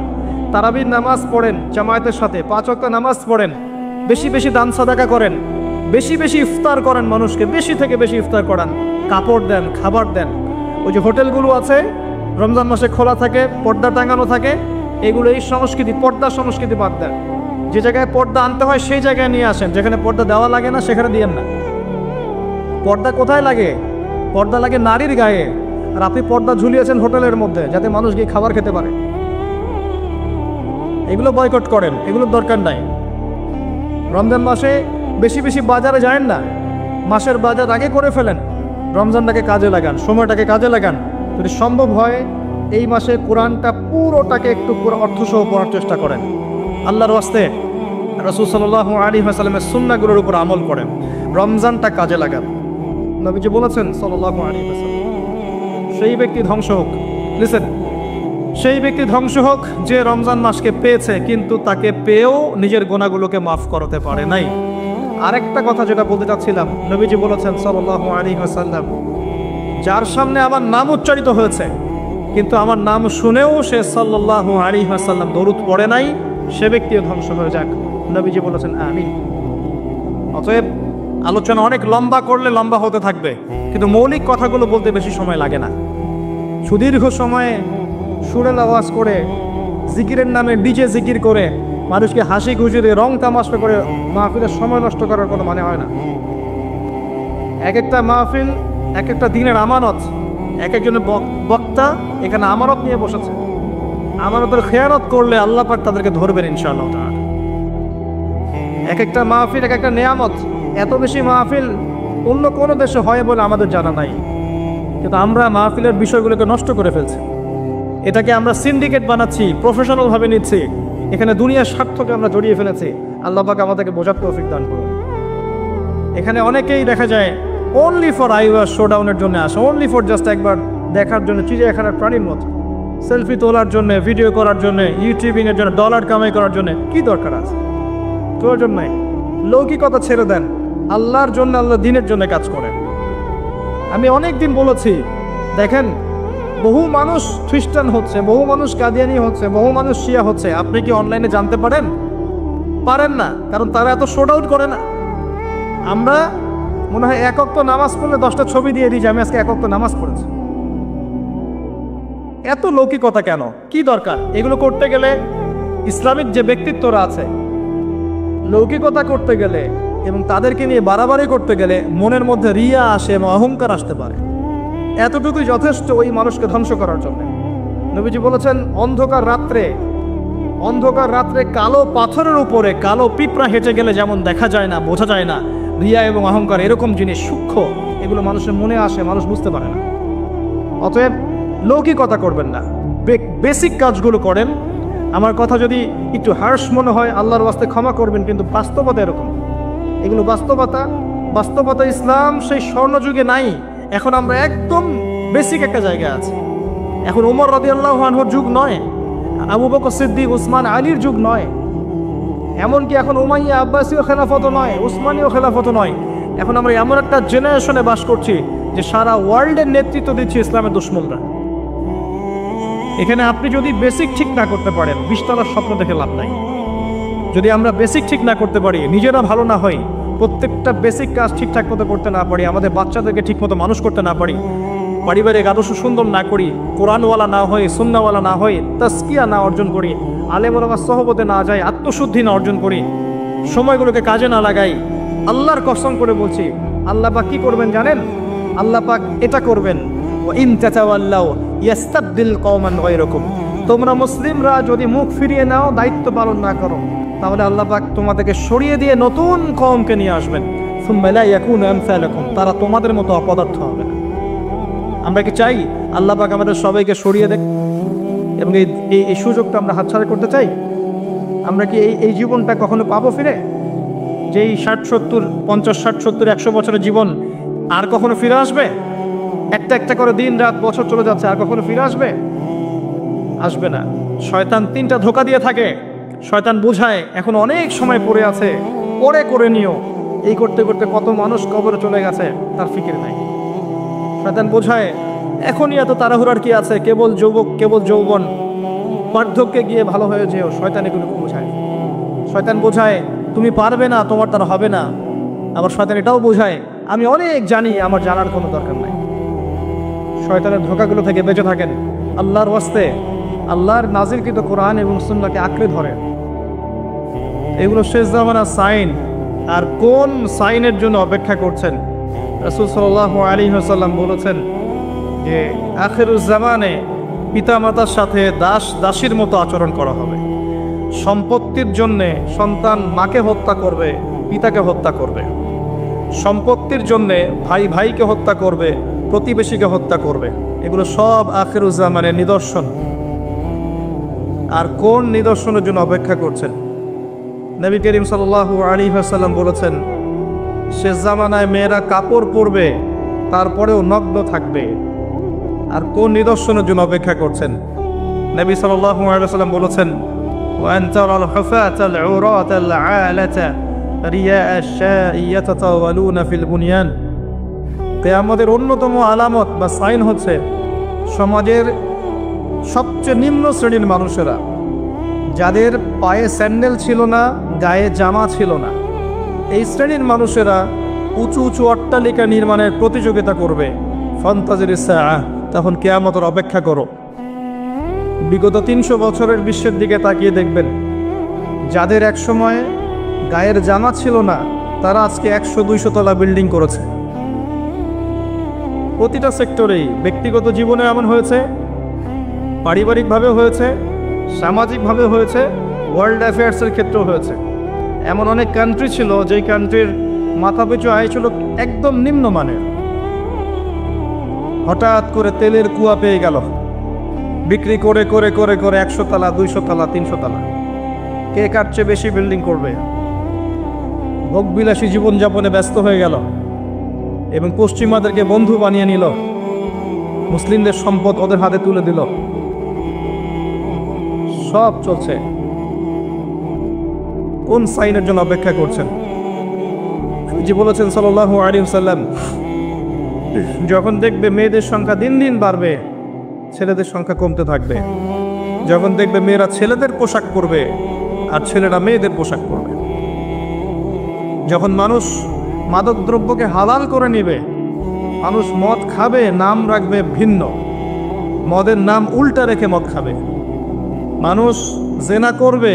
তারাবির নামাজ পড়েন জামায়াতের সাথে, 5 ওয়াক্ত নামাজ পড়েন, বেশি বেশি দান সাদাকা করেন, বেশি বেশি ইফতার করেন, মানুষকে বেশি থেকে বেশি ইফতার করান, কাপড় দেন, খাবার দেন। ওই যে হোটেলগুলো আছে রমজান মাসে খোলা থাকে, পর্দা টাঙানো থাকে, এগুলো এই সংস্কৃতি, পর্দা সংস্কৃতি বাদ দেন। যে জায়গায় পর্দা আনতে হয় সেই জায়গায় নিয়ে আসেন, যেখানে পর্দা দেওয়া লাগে না সেখানে দিয়েন না। পর্দা কোথায় লাগে? পর্দা লাগে নারীর গায়ে, আর আপনি পর্দা ঝুলিয়েছেন হোটেলের মধ্যে যাতে মানুষ গিয়ে খাবার খেতে পারে। এগুলো বয়কট করেন, এগুলোর দরকার নাই। রমজান মাসে বেশি বেশি বাজারে যায়েন না, মাসের বাজার আগে করে ফেলেন, রমজানটাকে কাজে লাগান, সময়টাকে কাজে লাগান। যদি সম্ভব হয় এই মাসে কোরআনটা পুরোটাকে একটু পুরো অর্থসহ পড়ার চেষ্টা করেন। আল্লাহর ওয়াস্তে রাসূল সাল্লাল্লাহু আলাইহি ওয়াসাল্লামের সুন্নাহগুলোর উপর আমল করেন, রমজানটা কাজে লাগান। নবীজি বলেছেন সাল্লাল্লাহু আলাইহি ওয়াসাল্লাম, সেই ব্যক্তি ধ্বংস হোক, লিসেন, সেই ব্যক্তি ধ্বংস হোক যে রমজান মাসকে পেয়েছে কিন্তু তাকে পেয়েও নিজের গুনাহগুলোকে মাফ করতে পারে নাই। আরেকটা কথা যেটা বলতে চাচ্ছিলাম, নবীজি বলেছেন সাল্লাল্লাহু আলাইহি ওয়াসাল্লাম, যার সামনে আমার নাম উচ্চারিত হয়েছে কিন্তু আমার নাম শুনেও সে সাল্লাল্লাহু আলাইহি ওয়াসাল্লাম দরুদ পড়ে নাই, সে ব্যক্তিও ধ্বংস হয়ে যাক। নবীজি বলেছেন আমিন। অতএব আলোচনা অনেক লম্বা করলে লম্বা হতে থাকবে, কিন্তু মৌলিক কথাগুলো বলতে বেশি সময় লাগে না। সুদীর্ঘ সময়ে সুরেল আওয়াজ করে, জিকিরের নামে ডিজে জিকির করে, মানুষকে হাসি খুশিতে রং তামাশা করে মাহফিলের সময় নষ্ট করার কোনো মানে হয় না। এক একটা মাহফিল এক একটা দিনের আমানত, এক একজনের বক্তা এখানে আমানত নিয়ে বসেছে। আমানতের খেয়ানত করলে আল্লাহ পাক তাদেরকে ধরবেন ইনশাআল্লাহ। এক একটা মাহফিল এক একটা নেয়ামত। এত বেশি মাহফিল অন্য কোনো দেশে হয় বলে আমাদের জানা নাই, কিন্তু আমরা মাহফিলের বিষয়গুলোকে নষ্ট করে ফেলছি। এটাকে আমরা সিন্ডিকেট বানাচ্ছি, প্রফেশনাল ভাবে নিচ্ছি, এখানে দুনিয়ার স্বার্থকে আমরা জড়িয়ে ফেলেছি। আল্লাহ পাক আমাদেরকে বোঝার তৌফিক দান করুন। এখানে অনেকেই দেখা যায় অনলি ফর আইওয়াস শোডাউনের জন্য আসে, অনলি ফর জাস্ট একবার দেখার জন্য, চিড়িয়াখানার প্রাণীর মতো সেলফি তোলার জন্য, ভিডিও করার জন্য, ইউটিউবিংয়ের জন্য, ডলার কামাই করার জন্য। কি দরকার আছে? প্রয়োজন নাই। লৌকিকতা ছেড়ে দেন, আল্লাহর জন্য, আল্লাহ দিনের জন্য কাজ করেন। আমি অনেক দিন বলেছি, দেখেন বহু মানুষ খ্রিস্টান হচ্ছে, বহু মানুষ কাদিয়ানি হচ্ছে, বহু মানুষ শিয়া হচ্ছে। আপনি কি অনলাইনে জানতে পারেন? পারেন না, কারণ তারা এত শোড আউট করে না। আমরা মনে হয় এক ওয়াক্ত নামাজ পড়লে 10টা ছবি দিয়ে দিই যে আমি আজকে এক ওয়াক্ত নামাজ পড়েছি। এত লৌকিকতা কেন? কি দরকার? এগুলো করতে গেলে ইসলামিক যে ব্যক্তিত্বরা আছে, লৌকিকতা করতে গেলে এবং তাদেরকে নিয়ে বাড়াবাড়ি করতে গেলে মনের মধ্যে রিয়া আসে এবং অহংকার আসতে পারে। এতটুকুই যথেষ্ট ওই মানুষকে ধ্বংস করার জন্য। নবীজি বলেছেন, অন্ধকার রাত্রে কালো পাথরের উপরে কালো পিঁপড়া হেঁটে গেলে যেমন দেখা যায় না, বোঝা যায় না, রিয়া এবং অহংকার এরকম জিনিস সূক্ষ্ম, এগুলো মানুষের মনে আসে, মানুষ বুঝতে পারে না। অতএব লৌকিকতা করবেন না, বেসিক কাজগুলো করেন। আমার কথা যদি একটু হার্শ মনে হয় আল্লাহর ওয়াস্তে ক্ষমা করবেন, কিন্তু বাস্তবতা এরকম। এগুলো বাস্তবতা ইসলাম সেই স্বর্ণযুগে নাই। এখন আমরা একদম বেসিক একটা জায়গায় আছি। এখন ওমর রাদিয়াল্লাহু আনহুর যুগ নয়, আবু বকর সিদ্দিক, উসমান, আলীর যুগ নয়, এমনকি এখন উমাইয়া আব্বাসীয় খেলাফত নয়, উসমানীয় খেলাফত নয়। এখন আমরা এমন একটা জেনারেশনে বাস করছি যে সারা ওয়ার্ল্ডের নেতৃত্ব দিচ্ছে ইসলামের দুশমনরা। এখানে আপনি যদি বেসিক ঠিক না করতে পারেন, 20 তলার স্বপ্ন দেখে লাভ নাই। যদি আমরা বেসিক ঠিক না করতে পারি, নিজেরা ভালো না হই, প্রত্যেকটা বেসিক কাজ ঠিকঠাক মতো করতে না পারি, আমাদের বাচ্চাদেরকে ঠিক মতো মানুষ করতে না পারি, পারিবারিক আদর্শ সুন্দর না করি, কোরআনওয়ালা না হই, সুন্নাওয়ালা না হই, তাসকিয়া না অর্জন করি, আলেম ওলামার সহবতে না যাই, আত্মশুদ্ধি না অর্জন করি, সময়গুলোকে কাজে না লাগাই, আল্লাহর কসম করে বলছি, আল্লাহ পাক কি করবেন জানেন? আল্লাহ পাক এটা করবেন, ওয়া ইন তাতাওয়াল্লাউ ইয়াস্তাবদিল কওমান গায়রাকুম। তোমরা মুসলিমরা যদি মুখ ফিরিয়ে নাও, দায়িত্ব পালন না করো, তাহলে আল্লাহ পাক তোমাদেরকে সরিয়ে দিয়ে নতুন কওমকে নিয়ে আসবেন। সুম্মা লা ইয়াকুনু আমসালাকুম, তারা তোমাদের মতো অপদার্থ হবে না। আমরা কি চাই আল্লাহ পাক আমাদের সবাইকে সরিয়ে দেখ এবং এই সুযোগটা আমরা হাতছাড়া করতে চাই? আমরা কি এই জীবনটা কখনো পাবো ফিরে? যেই 60-70, 50-60-70, 100 বছরের জীবন আর কখনো ফিরে আসবে? একটা একটা করে দিন রাত বছর চলে যাচ্ছে, আর কখনো ফিরে আসবে? আসবে না। শয়তান 3টা ধোঁকা দিয়ে থাকে। শয়তান বোঝায় এখন অনেক সময় পড়ে আছে, পরে করে নিও। এই করতে করতে কত মানুষ কবরে চলে গেছে, তার ফিকির নাই। শয়তান বোঝায় এখনই এত তাড়াহুড়ার কি আছে, কেবল যৌবন, বার্ধক্যে গিয়ে ভালো হয়ে যেও। শয়তান এগুলো বোঝায়। শয়তান বোঝায় তুমি পারবে না, তোমার দ্বারা হবে না। আবার শয়তান এটাও বোঝায় আমি অনেক জানি, আমার জানার কোনো দরকার নাই। শয়তানের ধোঁকাগুলো থেকে বেঁচে থাকেন। আল্লাহর ওয়াস্তে আল্লাহর নাজিলকৃত কোরআন এবং সুন্নাহকে আঁকড়ে ধরে। এগুলো শেষ জামানার সাইন। আর কোন সাইনের জন্য অপেক্ষা করছেন? রাসূল সাল্লাল্লাহু আলাইহি ওয়াসাল্লাম বলেছেন যে আখিরুজ জামানে পিতামাতার সাথে দাস দাসীর মতো আচরণ করা হবে। সম্পত্তির জন্যে সন্তান মাকে হত্যা করবে, পিতাকে হত্যা করবে। সম্পত্তির জন্যে ভাই ভাইকে হত্যা করবে, প্রতিবেশীকে হত্যা করবে। এগুলো সব আখিরুজ জামানের নিদর্শন। আর কোন নিদর্শনের জন্য অপেক্ষা করছেন? নবী করিম সাল্লাল্লাহু আলাইহি ওয়াসাল্লাম বলেছেন, শেষ জামানায় মেয়েরা কাপড় পরবে, তারপরেও নগ্ন থাকবে। আর কোন নিদর্শনের জন্য অপেক্ষা করছেন? নবী সাল্লাল্লাহু আলাইহি ওয়াসাল্লাম বলেছেন, وأن ترى الحفاة العراة العالة رياء الشاء يتطاولون في البنيان। কিয়ামতের অন্যতম আলামত বা সাইন হচ্ছে সমাজের সবচেয়ে নিম্ন শ্রেণীর মানুষেরা, যাদের পায়ে স্যান্ডেল ছিল না, গায়ে জামা ছিল না, এই শ্রেণীর মানুষেরা উঁচু উঁচু অট্টালিকা নির্মাণের প্রতিযোগিতা করবে। ফান্তাজির সাআ, তখন কিয়ামতের অপেক্ষা করো। বিগত 300 বছরের বিশ্বের দিকে তাকিয়ে দেখবেন, যাদের এক সময় গায়ের জামা ছিল না, তারা আজকে 100-200 তলা বিল্ডিং করেছে। প্রতিটা সেক্টরেই, ব্যক্তিগত জীবনে এমন হয়েছে, পারিবারিকভাবে হয়েছে, সামাজিকভাবে হয়েছে, ওয়ার্ল্ড অ্যাফেয়ার্সের ক্ষেত্রেও হয়েছে। এমন অনেক কান্ট্রি ছিল যেই কান্ট্রির মাথাপিছু আয় ছিল একদম নিম্নমানের। হঠাৎ করে তেলের কুয়া পেয়ে গেল, বিক্রি করে করে করে করে 100 তলা, 200 তলা, 300 তলা। কে কার চেয়ে বেশি বিল্ডিং করবে? ভোগবিলাসী জীবনযাপনে ব্যস্ত হয়ে গেল এবং পশ্চিমাদেরকে বন্ধু বানিয়ে নিল, মুসলিমদের সম্পদ ওদের হাতে তুলে দিল। সব চলছে। কোন সাইনের জন্য অপেক্ষা করছেন? জি বলেছেন সাল্লাল্লাহু আলাইহি ওয়াসাল্লাম, যখন দেখবে মেয়েদের সংখ্যা দিন দিন বাড়বে, ছেলেদের সংখ্যা কমতে থাকবে। যখন দেখবে মেয়েরা ছেলেদের পোশাক পরবে আর ছেলেরা মেয়েদের পোশাক পরবে। যখন মানুষ মাদকদ্রব্যকে হালাল করে নেবে, মানুষ মদ খাবে, নাম রাখবে ভিন্ন, মদের নাম উল্টা রেখে মদ খাবে। মানুষ জেনা করবে,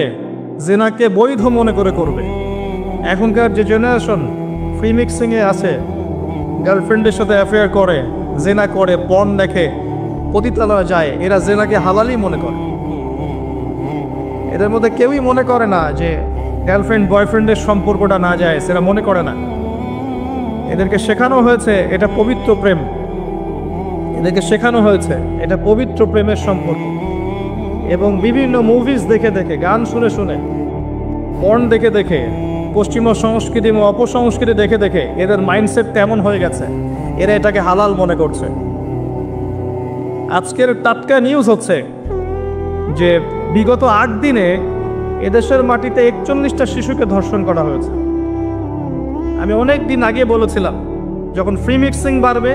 জেনাকে বৈধ মনে করে করবে। এখনকার যে জেনারেশন ফ্রি মিক্সিংয়ে আছে, গার্লফ্রেন্ডের সাথে অ্যাফেয়ার করে, জেনা করে, পর্ন দেখে, পতিতালয়ে যায়, এরা জেনাকে হালালই মনে করে। এদের মধ্যে কেউই মনে করে না যে গার্লফ্রেন্ড বয়ফ্রেন্ডের সম্পর্কটা না যায়, সেটা মনে করে না। এদেরকে শেখানো হয়েছে এটা পবিত্র প্রেম, এদেরকে শেখানো হয়েছে এটা পবিত্র প্রেমের সম্পর্ক। এবং বিভিন্ন মুভিজ দেখে দেখে, গান শুনে শুনে, পর্ন দেখে দেখে, পশ্চিমা সংস্কৃতি এবং অপসংস্কৃতি দেখে দেখে এদের মাইন্ডসেট তেমন হয়ে গেছে, এরা এটাকে হালাল মনে করছে। আজকের টাটকা নিউজ হচ্ছে যে বিগত 8 দিনে এদেশের মাটিতে 41টা শিশুকে ধর্ষণ করা হয়েছে। আমি অনেক দিন আগে বলেছিলাম, যখন ফ্রি মিক্সিং বাড়বে,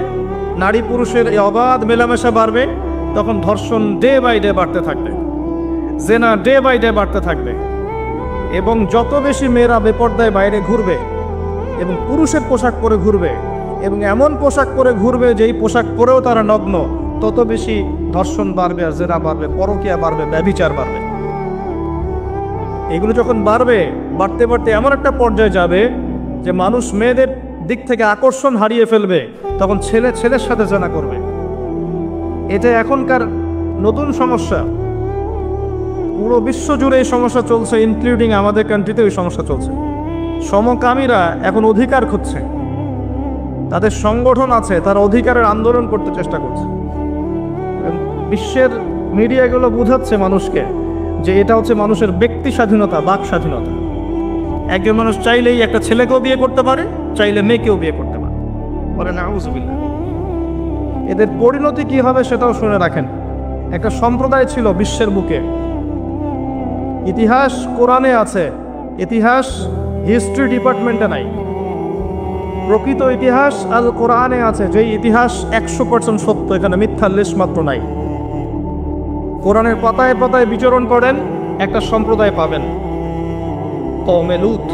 নারী পুরুষের এই অবাধ মেলামেশা বাড়বে, তখন ধর্ষণ ডে বাই ডে বাড়তে থাকবে, জেনা ডে বাই ডে বাড়তে থাকবে। এবং যত বেশি মেয়েরা বেপর্দায় বাইরে ঘুরবে এবং পুরুষের পোশাক পরে ঘুরবে এবং এমন পোশাক পরে ঘুরবে যেই পোশাক পরেও তারা নগ্ন, তত বেশি ধর্ষণ বাড়বে, আর জেনা বাড়বে, পরকীয়া বাড়বে, ব্যভিচার বাড়বে। এগুলো যখন বাড়বে, বাড়তে বাড়তে এমন একটা পর্যায়ে যাবে যে মানুষ মেয়েদের দিক থেকে আকর্ষণ হারিয়ে ফেলবে, তখন ছেলে ছেলের সাথে জেনা করবে। এটা এখনকার নতুন সমস্যা। পুরো বিশ্ব জুড়ে এই সমস্যা চলছে, ইনক্লুডিং আমাদের কান্ট্রিতে এই সমস্যা চলছে। সমকামীরা এখন অধিকার খুঁজছে, তাদের সংগঠন আছে, তারা অধিকারের আন্দোলন করতে চেষ্টা করছে। বিশ্বের মিডিয়াগুলো বুঝাচ্ছে মানুষকে যে এটা হচ্ছে মানুষের ব্যক্তি স্বাধীনতা, বাক স্বাধীনতা। একজন মানুষ চাইলেই একটা ছেলেকেও বিয়ে করতে পারে, চাইলে মেয়েকেও বিয়ে করতে পারে। বলে নাউযুবিল্লাহ। এদের পরিণতি কি হবে সেটাও শুনে রাখেন। একটা সম্প্রদায় ছিল বিশ্বের বুকে, ইতিহাস কোরআনে আছে, ইতিহাস হিস্ট্রি ডিপার্টমেন্টে নাই। প্রকৃত ইতিহাস আল কোরআনে আছে, যেই ইতিহাস 100% সত্য, এখানে মিথ্যার লেশ মাত্র নাই। কোরআনের পাতায় পাতায় বিচরণ করেন, একটা সম্প্রদায় পাবেন, কওমে লূত।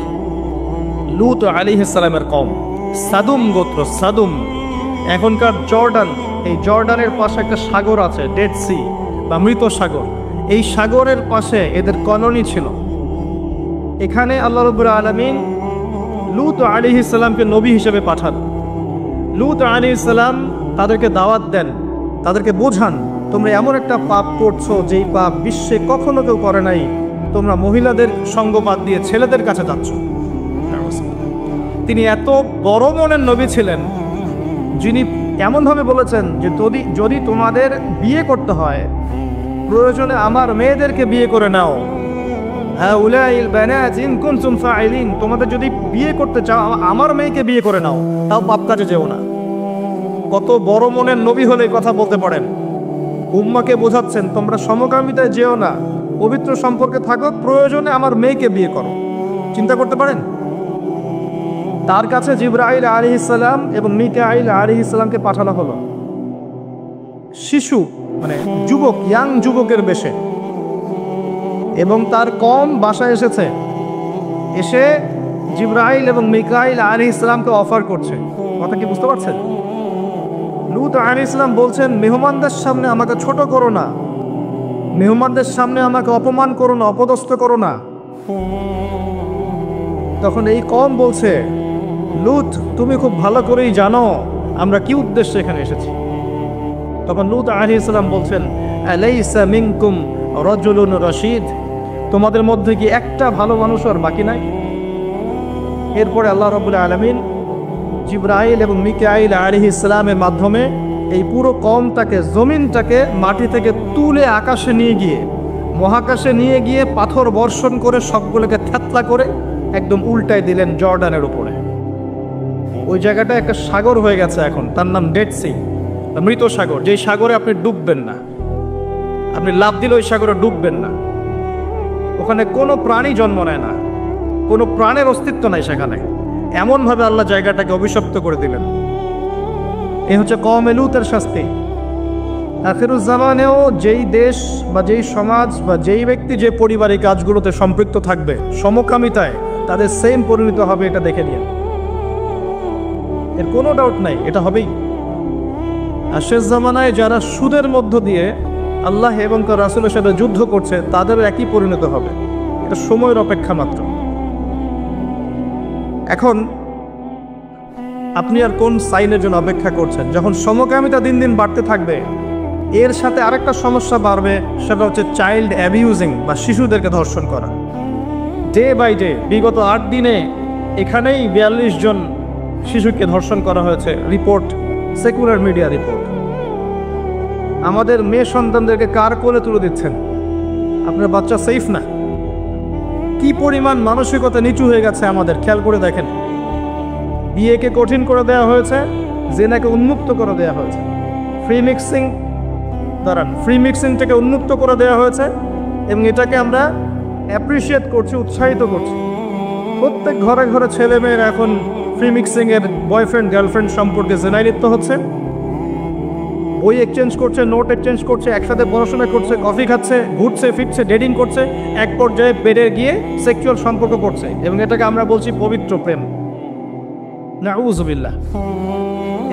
লূত আলাইহিস সালামের কওম, সাদুম গোত্র, সাদুম। এখনকার জর্ডান, এই জর্ডানের পাশে একটা সাগর আছে, ডেড সি বা মৃত সাগর। এই সাগরের পাশে এদের কলোনি ছিল। এখানে আল্লাহ রাব্বুল আলামিন লূত আলাইহিস সালামকে নবী হিসেবে পাঠান। লূত আলাইহিস সালাম তাদেরকে দাওয়াত দেন, তাদেরকে বোঝান তোমরা এমন একটা পাপ করছো যেই পাপ বিশ্বে কখনো কেউ করে নাই। তোমরা মহিলাদের সঙ্গপাত দিয়ে ছেলেদের কাছে যাচ্ছ। তিনি এত বড় মনের নবী ছিলেন, যিনি এমনভাবে বলেছেন যে যদি তোমাদের বিয়ে করতে হয়, প্রয়োজনে আমার মেয়েদেরকে বিয়ে করে নাও। হাউলাইল বানাত ইন কুনতুম ফাইলিন, তোমাদের যদি বিয়ে করতে চাও আমার মেয়েকে বিয়ে করে নাও, তাও পাপ কাজে যেও না। কত বড় মনের নবী হলে কথা বলতে পারেন। উম্মাকে বোঝাচ্ছেন তোমরা সমকামিতায় যেও না, পবিত্র সম্পর্কে থাকো, প্রয়োজনে আমার মেয়েকে বিয়ে করো। চিন্তা করতে পারেন। তার কাছে জিবরাইল আলাইহিস সালাম এবং মিকাইল আলাইহিস সালামকে পাঠানো হলো শিশু, মানে যুবক, ইয়াং যুবকের বেশে, এবং তার কম বাসায় এসেছে। এসে জিবরাইল এবং মিকাইল আলাইহিস সালামকে অফার করছে। কথা কি বুঝতে পারছেন? লূত আলাইহিস সালাম বলছেন মেহমানদের সামনে আমাকে ছোট করো না, মেহমানদের সামনে আমাকে অপমান করো না, অপদস্থ করো না। তখন এই কম বলছে লূত তুমি খুব ভালো করেই জানো আমরা কি উদ্দেশ্যে এখানে এসেছি। তখন লূত আলাইহিস সালাম বলছেন আলাইসা মিনকুম রাজুলুন রশিদ, তোমাদের মধ্যে কি একটা ভালো মানুষ আর বাকি নাই? এরপরে আল্লাহ রাব্বুল আলামিন জিবরাইল এবং মিকাইল আলাইহিস সালামের মাধ্যমে এই পুরো কওমটাকে, জমিনটাকে মাটি থেকে তুলে আকাশে নিয়ে গিয়ে, মহাকাশে নিয়ে গিয়ে পাথর বর্ষণ করে সবগুলোকে থেতলা করে একদম উল্টায় দিলেন জর্ডানের উপরে। ওই জায়গাটা একটা সাগর হয়ে গেছে এখন, তার নাম ডেড সি, মৃত সাগর। যেই সাগরে আপনি ডুববেন না, আপনি লাফ দিলে ওই সাগরে ডুববেন না। ওখানে কোনো প্রাণী জন্ম নেয় না, কোনো প্রাণের অস্তিত্ব নাই সেখানে। এমনভাবে আল্লাহ জায়গাটাকে অভিশপ্ত করে দিলেন। এই হচ্ছে কওমে লূতের শাস্তি। আখিরুজ্জামানেও যেই দেশ বা যেই সমাজ বা যেই ব্যক্তি যে পরিবারিক কাজগুলোতে সম্পৃক্ত থাকবে সমকামিতায়, তাদের সেম পরিণত হবে, এটা দেখে নিন। এর কোনো ডাউট নাই, এটা হবেই। আর শেষ জামানায় যারা সুদের মধ্য দিয়ে আল্লাহ এবং তার রাসূলের সাথে যুদ্ধ করছে, তাদের একই পরিণত হবে। এটা সময়ের অপেক্ষা মাত্র। এখন আপনি আর কোন সাইনের জন্য অপেক্ষা করছেন? যখন সমকামিতা দিন দিন বাড়তে থাকবে, এর সাথে আরেকটা সমস্যা বাড়বে, সেটা হচ্ছে চাইল্ড অ্যাবিউজিং বা শিশুদেরকে ধর্ষণ করা। ডে বাই ডে বিগত 8 দিনে এখানেই 42 জন শিশুকে ধর্ষণ করা হয়েছে, রিপোর্ট, সেকুলার মিডিয়া রিপোর্ট। আমাদের মেয়ে সন্তানদেরকে কার কোলে তুলে দিচ্ছেন? আপনার বাচ্চা সেফ না। কি পরিমাণ মানসিকতা নিচু হয়ে গেছে আমাদের, খেয়াল করে দেখেন। বিয়েকে কঠিন করে দেওয়া হয়েছে, জেনাকে উন্মুক্ত করে দেওয়া হয়েছে, ফ্রি মিক্সিংটাকে উন্মুক্ত করে দেওয়া হয়েছে, এবং এটাকে আমরা অ্যাপ্রিসিয়েট করছি, উৎসাহিত করছি। প্রত্যেক ঘরে ঘরে ছেলে মেয়েরা এখন ফ্রি মিক্সিংয়ের বয়ফ্রেন্ড গার্লফ্রেন্ড সম্পর্কে জেনায় লিপ্ত হচ্ছে, বই এক্সচেঞ্জ করছে, নোট এক্সচেঞ্জ করছে, একসাথে পড়াশোনা করছে, কফি খাচ্ছে, ঘুরছে ফিরছে, ডেটিং করছে, এক পর্যায়ে বেডে গিয়ে সেক্সুয়াল সম্পর্ক করছে, এবং এটাকে আমরা বলছি পবিত্র প্রেম। নাউযুবিল্লাহ।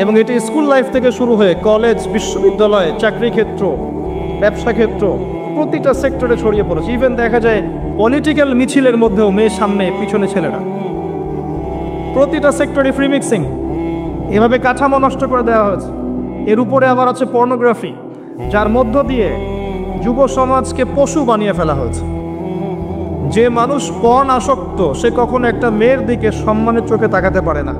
এবং এটি স্কুল লাইফ থেকে শুরু হয়ে কলেজ, বিশ্ববিদ্যালয়, চাকরি ক্ষেত্র, ব্যবসা ক্ষেত্র, প্রতিটা সেক্টরে ছড়িয়ে পড়েছে। ইভেন দেখা যায় পলিটিক্যাল মিছিলের মধ্যেও মেয়ের সামনে পিছনে ছেলেরা। প্রতিটা সেক্টরে ফ্রি মিক্সিং, এভাবে কাঠামো নষ্ট করে দেওয়া হয়েছে। এর উপরে আবার আছে পর্নোগ্রাফি, যার মধ্য দিয়ে যুব সমাজকে পশু বানিয়ে ফেলা হয়েছে। যে মানুষ পর্ন আসক্ত, সে কখনো একটা মেয়ের দিকে সম্মানের চোখে তাকাতে পারে না।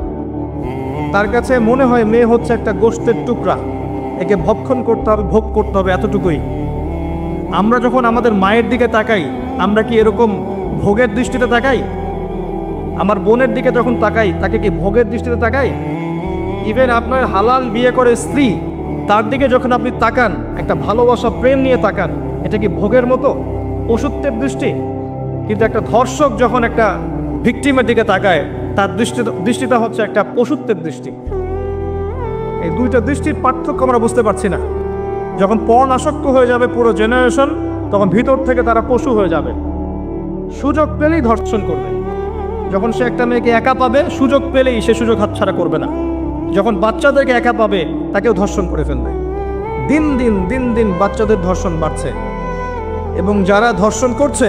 তার কাছে মনে হয় মেয়ে হচ্ছে একটা গোশতের টুকরা, একে ভক্ষণ করতে হবে, ভোগ করতে হবে, এতটুকুই। আমরা যখন আমাদের মায়ের দিকে তাকাই, আমরা কি এরকম ভোগের দৃষ্টিতে তাকাই? আমার বোনের দিকে যখন তাকাই, তাকে কি ভোগের দৃষ্টিতে তাকাই? ইভেন আপনার হালাল বিয়ে করে স্ত্রী, তার দিকে যখন আপনি তাকান, একটা ভালোবাসা প্রেম নিয়ে তাকান, এটা কি ভোগের মতো, পশুত্বের দৃষ্টি? কিন্তু একটা ধর্ষক যখন একটা ভিকটিমের দিকে তাকায়, তার দৃষ্টিটা হচ্ছে একটা পশুত্বের দৃষ্টি। এই দুইটা দৃষ্টির পার্থক্য আমরা বুঝতে পারছি না। যখন পর্ন আসক্ত হয়ে যাবে পুরো জেনারেশন, তখন ভিতর থেকে তারা পশু হয়ে যাবে, সুযোগ পেলেই ধর্ষণ করবে। যখন সে একটা মেয়েকে একা পাবে, সুযোগ পেলেই সে সুযোগ হাতছাড়া করবে না। যখন বাচ্চাদেরকে একা পাবে, তাকেও ধর্ষণ করে ফেলবে। দিন দিন বাচ্চাদের ধর্ষণ বাড়ছে। এবং যারা ধর্ষণ করছে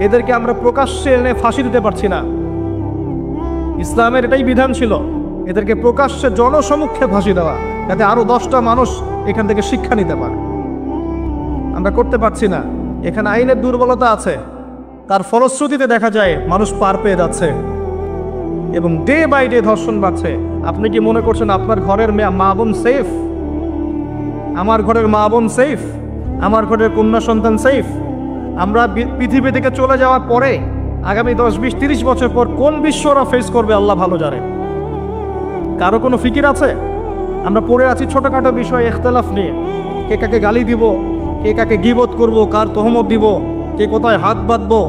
এদেরকে আমরা প্রকাশ্যে এনে ফাঁসি দিতে পারছি না। ইসলামের এটাই বিধান ছিল, এদেরকে প্রকাশ্যে জনসমক্ষে ফাঁসি দেওয়া, যাতে আরো 10টা মানুষ এখান থেকে শিক্ষা নিতে পারে। আমরা করতে পারছি না। এখানে আইনের দুর্বলতা আছে, তার ফলশ্রুতিতে দেখা যায় মানুষ পার পেয়ে যাচ্ছে এবং ডে বাই ডে ধর্ষণ বাড়ছে। আপনি কি মনে করছেন আপনার ঘরের মা বোন সেফ? আমার ঘরের মা বোন সেফ? আমার ঘরের কন্যা সন্তান সেফ? আমরা পৃথিবী থেকে চলে যাওয়ার পরে আগামী 10, 20, 30 বছর পর কোন বিশ্বরা ফেস করবে আল্লাহ ভালো জানে। কারো কোনো ফিকির আছে? আমরা পড়ে আছি ছোটখাটো বিষয়ে ইখতিলাফ নিয়ে, কে কাকে গালি দিব, কে কাকে গীবত করব, কার তহমত দিব, কে কোথায় হাত বাঁধবো,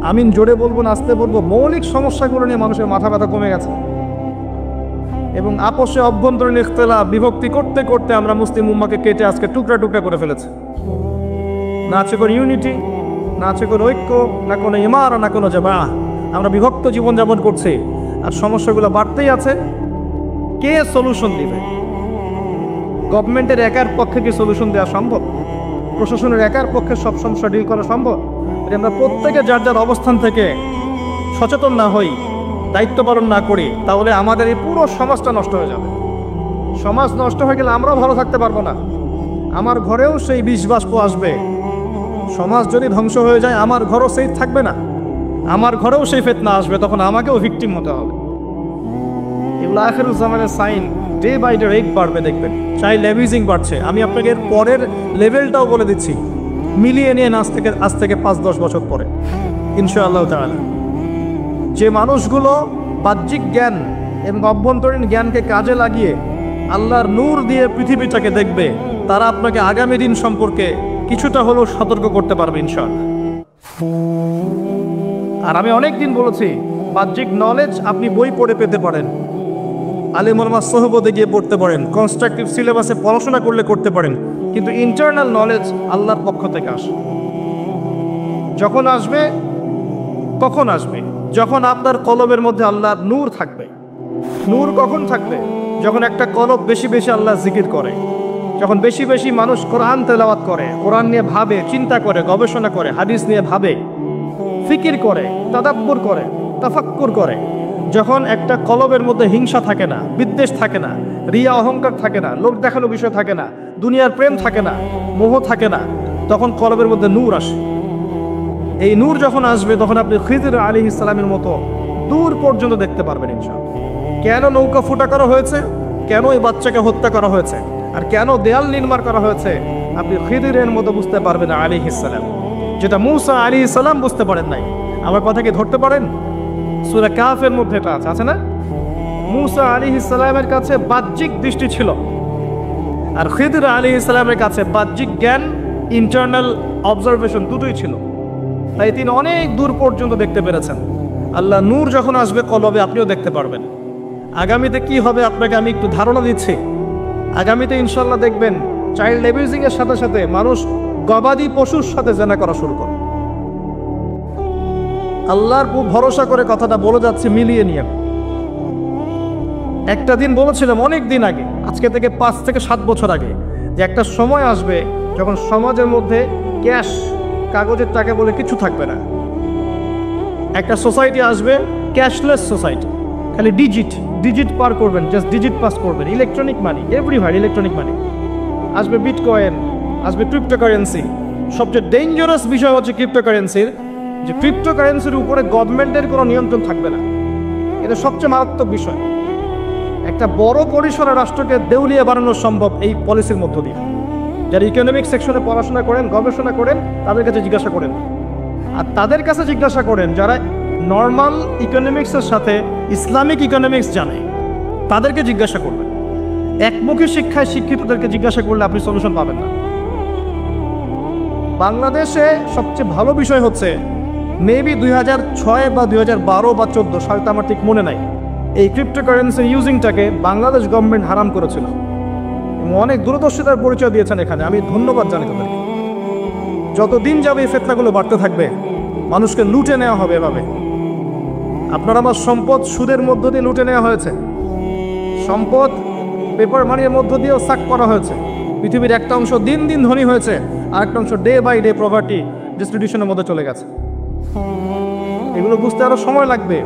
আমিন জোরে বলবো না আস্তে বলবো, মৌলিক সমস্যাগুলো নিয়ে মানুষের মাথা ব্যথা কমে গেছে। এবং আপোষে অভ্যন্তরীণ ইখতিলাফ বিভক্তি করতে করতে আমরা মুসলিম উম্মাকে কেটে আজকে টুকরা টুকরা করে ফেলেছি। না আছে কোনো ইউনিটি, না আছে কোনো ঐক্য, না কোনো ইমারা, না কোনো জামা। আমরা বিভক্ত জীবনযাপন করছি আর সমস্যাগুলো বাড়তেই আছে। কে সলিউশন দিবে? গভর্নমেন্টের একার পক্ষে কি সলিউশন দেওয়া সম্ভব? প্রশাসনের একার পক্ষে সব সমস্যা ডিল করা সম্ভব? আমরা প্রত্যেকে যার যার অবস্থান থেকে সচেতন না হই, দায়িত্ব পালন না করি, তাহলে আমাদের এই পুরো সমাজটা নষ্ট হয়ে যাবে। সমাজ নষ্ট হয়ে গেলে আমরাও ভালো থাকতে পারবো না, আমার ঘরেও সেই বিষ বাষ্প আসবে। সমাজ যদি ধ্বংস হয়ে যায় আমার ঘরও সেই থাকবে না, আমার ঘরেও সেই ফিতনা আসবে, তখন আমাকেও ভিকটিম হতে হবে। এগুলো আখিরুল জামানের sign. Day by day rate বাড়বে, দেখবেন চাইল্ড অ্যাবিউজিং বাড়ছে। আমি আপনাকে এর পরের লেভেলটাও বলে দিচ্ছি, মিলিয়ে নিয়ে আজ থেকে 5-10 বছর পরে ইনশাআল্লাহ তাআলা যে মানুষগুলো বাহ্যিক জ্ঞান এবং অভ্যন্তরীণ জ্ঞানকে কাজে লাগিয়ে আল্লাহর নূর দিয়ে পৃথিবীটাকে দেখবে, তারা আপনাকে আগামী দিন সম্পর্কে কিছুটা হলেও সতর্ক করতে পারবে ইনশাআল্লাহ। আর আমি অনেক দিন বলেছি, বাহ্যিক নলেজ আপনি বই পড়ে পেতে পারেন, আলেম ওলামার সোহবতে গিয়ে পড়তে পারেন, কনস্ট্রাকটিভ সিলেবাসে পড়াশোনা করলে করতে পারেন, কিন্তু ইন্টারনাল নলেজ আল্লাহর পক্ষ থেকে আসে। যখন আসবে, কখন আসবে? যখন আপনার কলবের মধ্যে আল্লাহর নূর থাকবে। নূর কখন থাকবে? যখন একটা কলব বেশি বেশি আল্লাহ জিকির করে, যখন বেশি বেশি মানুষ কোরআন তেলাওয়াত করে, কোরআন নিয়ে ভাবে, চিন্তা করে, গবেষণা করে, হাদিস নিয়ে ভাবে, ফিকির করে, তাদাব্বুর করে, তাফাক্কুর করে, যখন একটা কলবের মধ্যে হিংসা থাকে না, বিদ্বেষ থাকে না, রিয়া অহংকার থাকে না, লোক দেখানো বিষয় থাকে না, দুনিয়ার প্রেম থাকে না, মোহ থাকে না, তখন কলবের মধ্যে নূর আসে। এই নূর যখন আসবে তখন আপনি খিজির আলাইহিস সালামের মতো দূর পর্যন্ত দেখতে পারবেন ইনশাআল্লাহ। কেন নৌকা ফুটা করা হয়েছে, কেন এই বাচ্চাকে হত্যা করা হয়েছে, আর কেন দেয়াল নির্মাণ করা হয়েছে, আপনি খিজিরের মতো বুঝতে পারবেন আলাইহিস সালাম, যেটা মূসা আলাইহিস সালাম বুঝতে পারেন নাই। আমার কথা কি ধরতে পারেন? সূরা কাফের মধ্যে এটা আছে না? মূসা আলাইহিস সালামের কাছে বাহ্যিক দৃষ্টি ছিল, আর খিজির আলাইহিস সালামের কাছে বাহ্যিক জ্ঞান, ইন্টারনাল অবজারভেশন দুটোই ছিল। তাই তিনি অনেক দূর পর্যন্ত দেখতে পেরেছেন। আল্লাহ নূর যখন আসবে কলবে, আপনিও দেখতে পারবেন। আগামীতে কি হবে আপনাকে আমি একটু ধারণা দিচ্ছি। আগামীতে ইনশাল্লাহ দেখবেন চাইল্ড অ্যাবিউজিং এর সাথে সাথে মানুষ গবাদি পশুর সাথে জেনা করা শুরু করে। আল্লাহর ভরসা করে কথাটা বলে যাচ্ছে, মিলিয়ে নিয়ে। একটা দিন বলেছিলাম অনেক দিন আগে, আজকে থেকে 5 থেকে 7 বছর আগে, যে একটা সময় আসবে যখন সমাজের মধ্যে ক্যাশ, কাগজের টাকা বলে কিছু থাকবে না। একটা সোসাইটি আসবে ক্যাশলেস সোসাইটি, খালি ডিজিট পার করবেন, জাস্ট ডিজিট পাস করবেন, ইলেকট্রনিক মানি, এভরিভার ইলেকট্রনিক মানি। আসবে বিটকয়েন, আসবে ক্রিপ্টোকারেন্সি। সবচেয়ে ডেঞ্জারাস বিষয় হচ্ছে ক্রিপ্টোকারেন্সির, যে ক্রিপ্টোকারেন্সির উপরে গভর্নমেন্টের কোনো নিয়ন্ত্রণ থাকবে না। এটা সবচেয়ে মারাত্মক বিষয়। একটা বড় পরিসরের রাষ্ট্রকে দেউলিয়া বানানো সম্ভব এই পলিসির মধ্য দিয়ে। যারা ইকোনমিক সেকশনে পড়াশোনা করেন, গবেষণা করেন, তাদের কাছে জিজ্ঞাসা করেন। আর তাদের কাছে জিজ্ঞাসা করেন যারা নর্মাল ইকোনমিক্সের সাথে ইসলামিক ইকোনমিক্স জানে, তাদেরকে জিজ্ঞাসা করবেন। একমুখী শিক্ষায় শিক্ষিতদেরকে জিজ্ঞাসা করলে আপনি সলিউশন পাবেন না। বাংলাদেশে সবচেয়ে ভালো বিষয় হচ্ছে, মেবি 2006 বা 2012 বা 14 সালটা আমার ঠিক মনে নাই, এই ক্রিপ্টোকারেন্সি ইউজিংটাকে বাংলাদেশ গভর্নমেন্ট হারাম করেছিল। অনেক দূরদর্শিতার পরিচয় দিয়েছেন এখানে, আমি ধন্যবাদ জানাই তাদেরকে। যতদিন যাবে এই ফিতনাগুলো বাড়তে থাকবে, মানুষকে লুটে নেওয়া হবে এভাবে। আপনার আমার সম্পদ সুদের মধ্য দিয়ে লুটে নেওয়া হয়েছে, সম্পদ পেপার মানির মধ্য দিয়েও সাক করা হয়েছে। পৃথিবীর একটা অংশ দিন দিন ধনী হয়েছে, আর একটা অংশ ডে বাই ডে প্রপার্টি ডিস্ট্রিবিউশনের মধ্যে চলে গেছে। এগুলো বুঝতে আরো সময় লাগবে,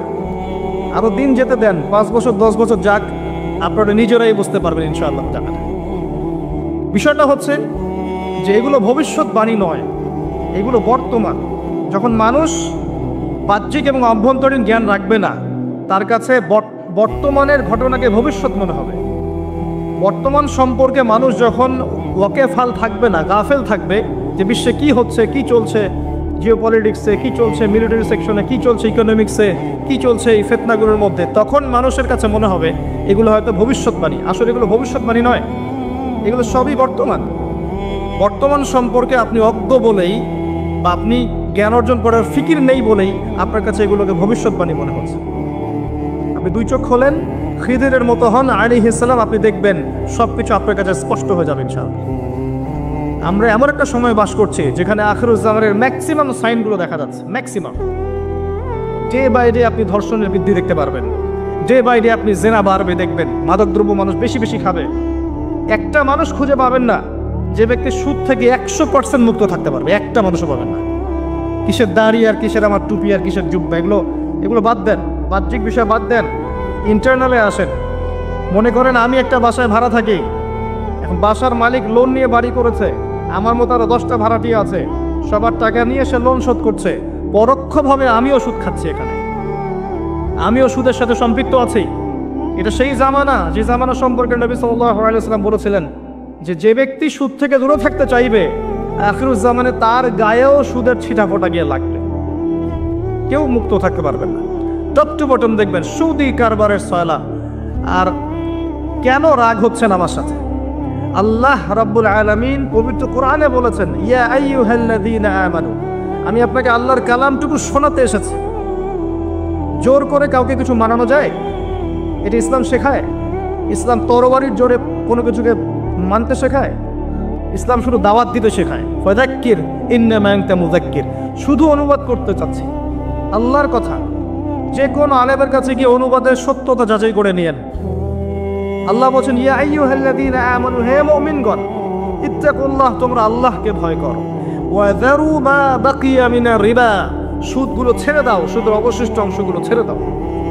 আরো দিন যেতে দেন, 5 বছর 10 বছর যাক, আপনারা নিজেরাই বুঝতে পারবেন ইনশাআল্লাহ। বিষয়টা হচ্ছে যে এগুলো ভবিষ্যৎবাণী নয়, এগুলো বর্তমান। যখন মানুষ বাহ্যিক এবং অভ্যন্তরীণ জ্ঞান রাখবে না, তার কাছে বর্তমানের ঘটনাকে ভবিষ্যৎ মনে হবে। বর্তমান সম্পর্কে মানুষ যখন ওয়াকেফাল থাকবে না, গাফেল থাকবে যে বিশ্বে কি হচ্ছে, কি চলছে, জিওপলিটিক্সে কি চলছে, মিলিটারি সেকশনে কি চলছে, ইকোনমিক্সে কি চলছে, এই ফিতনাগুলোর মধ্যে, তখন মানুষের কাছে মনে হবে এগুলো হয়তো ভবিষ্যৎবাণী। আসলে এগুলো ভবিষ্যৎবাণী নয়, এগুলো সবই বর্তমান। বর্তমান সম্পর্কে আপনি অজ্ঞ বলেই বা আপনি জ্ঞান অর্জন করার ফিকির নেই বলেই আপনার কাছে এগুলোকে ভবিষ্যৎবাণী মনে হচ্ছে। আপনি 2 চোখ খোলেন, খিদিরের মতো হন আলাইহিস সালাম, আপনি দেখবেন সবকিছু আপনার কাছে স্পষ্ট হয়ে যাবে ইনশাআল্লাহ। আমরা এমন একটা সময় বাস করছি যেখানে আখিরুজ জামানের ম্যাক্সিমাম সাইনগুলো দেখা যাচ্ছে। ম্যাক্সিমাম ডে বাই ডে আপনি ধর্ষণের বৃদ্ধি দেখতে পারবেন, ডে বাই ডে আপনি জেনা বাড়বে দেখবেন, মাদকদ্রব্য মানুষ বেশি বেশি খাবে। একটা মানুষ খুঁজে পাবেন না যে ব্যক্তি সুদ থেকে 100% মুক্ত থাকতে পারবে, একটা মানুষও পাবেন না। কিসের দাড়ি আর কিসের আমার টুপি আর কিসের জুব্বা, এগুলো বাদ দেন, বাহ্যিক বিষয় বাদ দেন, ইন্টারনালে আসেন। মনে করেন আমি একটা বাসায় ভাড়া থাকি, এখন বাসার মালিক লোন নিয়ে বাড়ি করেছে, আমার মতো আরো 10টা ভাড়াটিয়া আছে, সবার টাকা নিয়ে সে লোন শোধ করছে, পরোক্ষভাবে আমিও সুদ খাচ্ছি, এখানে আমিও সুদের সাথে সম্পৃক্ত আছি। এটা সেই জামানা যে জামানা সম্পর্কে নবী সাল্লাল্লাহু আলাইহি ওয়াসাল্লাম বলেছিলেন যে ব্যক্তি সুদ থেকে দূরে থাকতে চাইবে আখিরুজ জামানে তার গায়েও সুদের ছিটাফোঁটা গিয়ে লাগবে, কেউ মুক্ত থাকতে পারবেন না। টপ টু বটম দেখবেন সুদি কারবারের সয়লা। আর কেন রাগ হচ্ছেন আমার সাথে? আল্লাহ রাব্বুল আলামিন পবিত্র কোরআনে বলেছেন, ইয়া আইয়ুহাল্লাযীনা আমানু, আমি আপনাকে আল্লাহর কালামটুকু শোনাতে এসেছি। জোর করে কাউকে কিছু মানানো যায়? এটা ইসলাম শেখায়? ইসলাম তরবারির জোরে কোনো কিছুকে মানতে শেখায়? ইসলাম শুধু দাওয়াত দিতে শেখায়। ফাযাক্কির ইন্নামা আনতা মুযাক্কির, শুধু অনুবাদ করতে চাচ্ছি আল্লাহর কথা। যে কোনো আলেমের কাছে গিয়ে অনুবাদের সত্যতা যাচাই করে নিয়েন। আল্লাহ বলছেন, ইয়া আইয়ুহাল্লাযীনা আমানু, হে মুমিনগণ, ইত্তাকুল্লাহ, তোমরা আল্লাহকে ভয় করো, ওয়া যারু মা বাকিয়া মিনার রিবা, সুদগুলো ছেড়ে দাও, সুদের অবশিষ্ট অংশগুলো ছেড়ে দাও,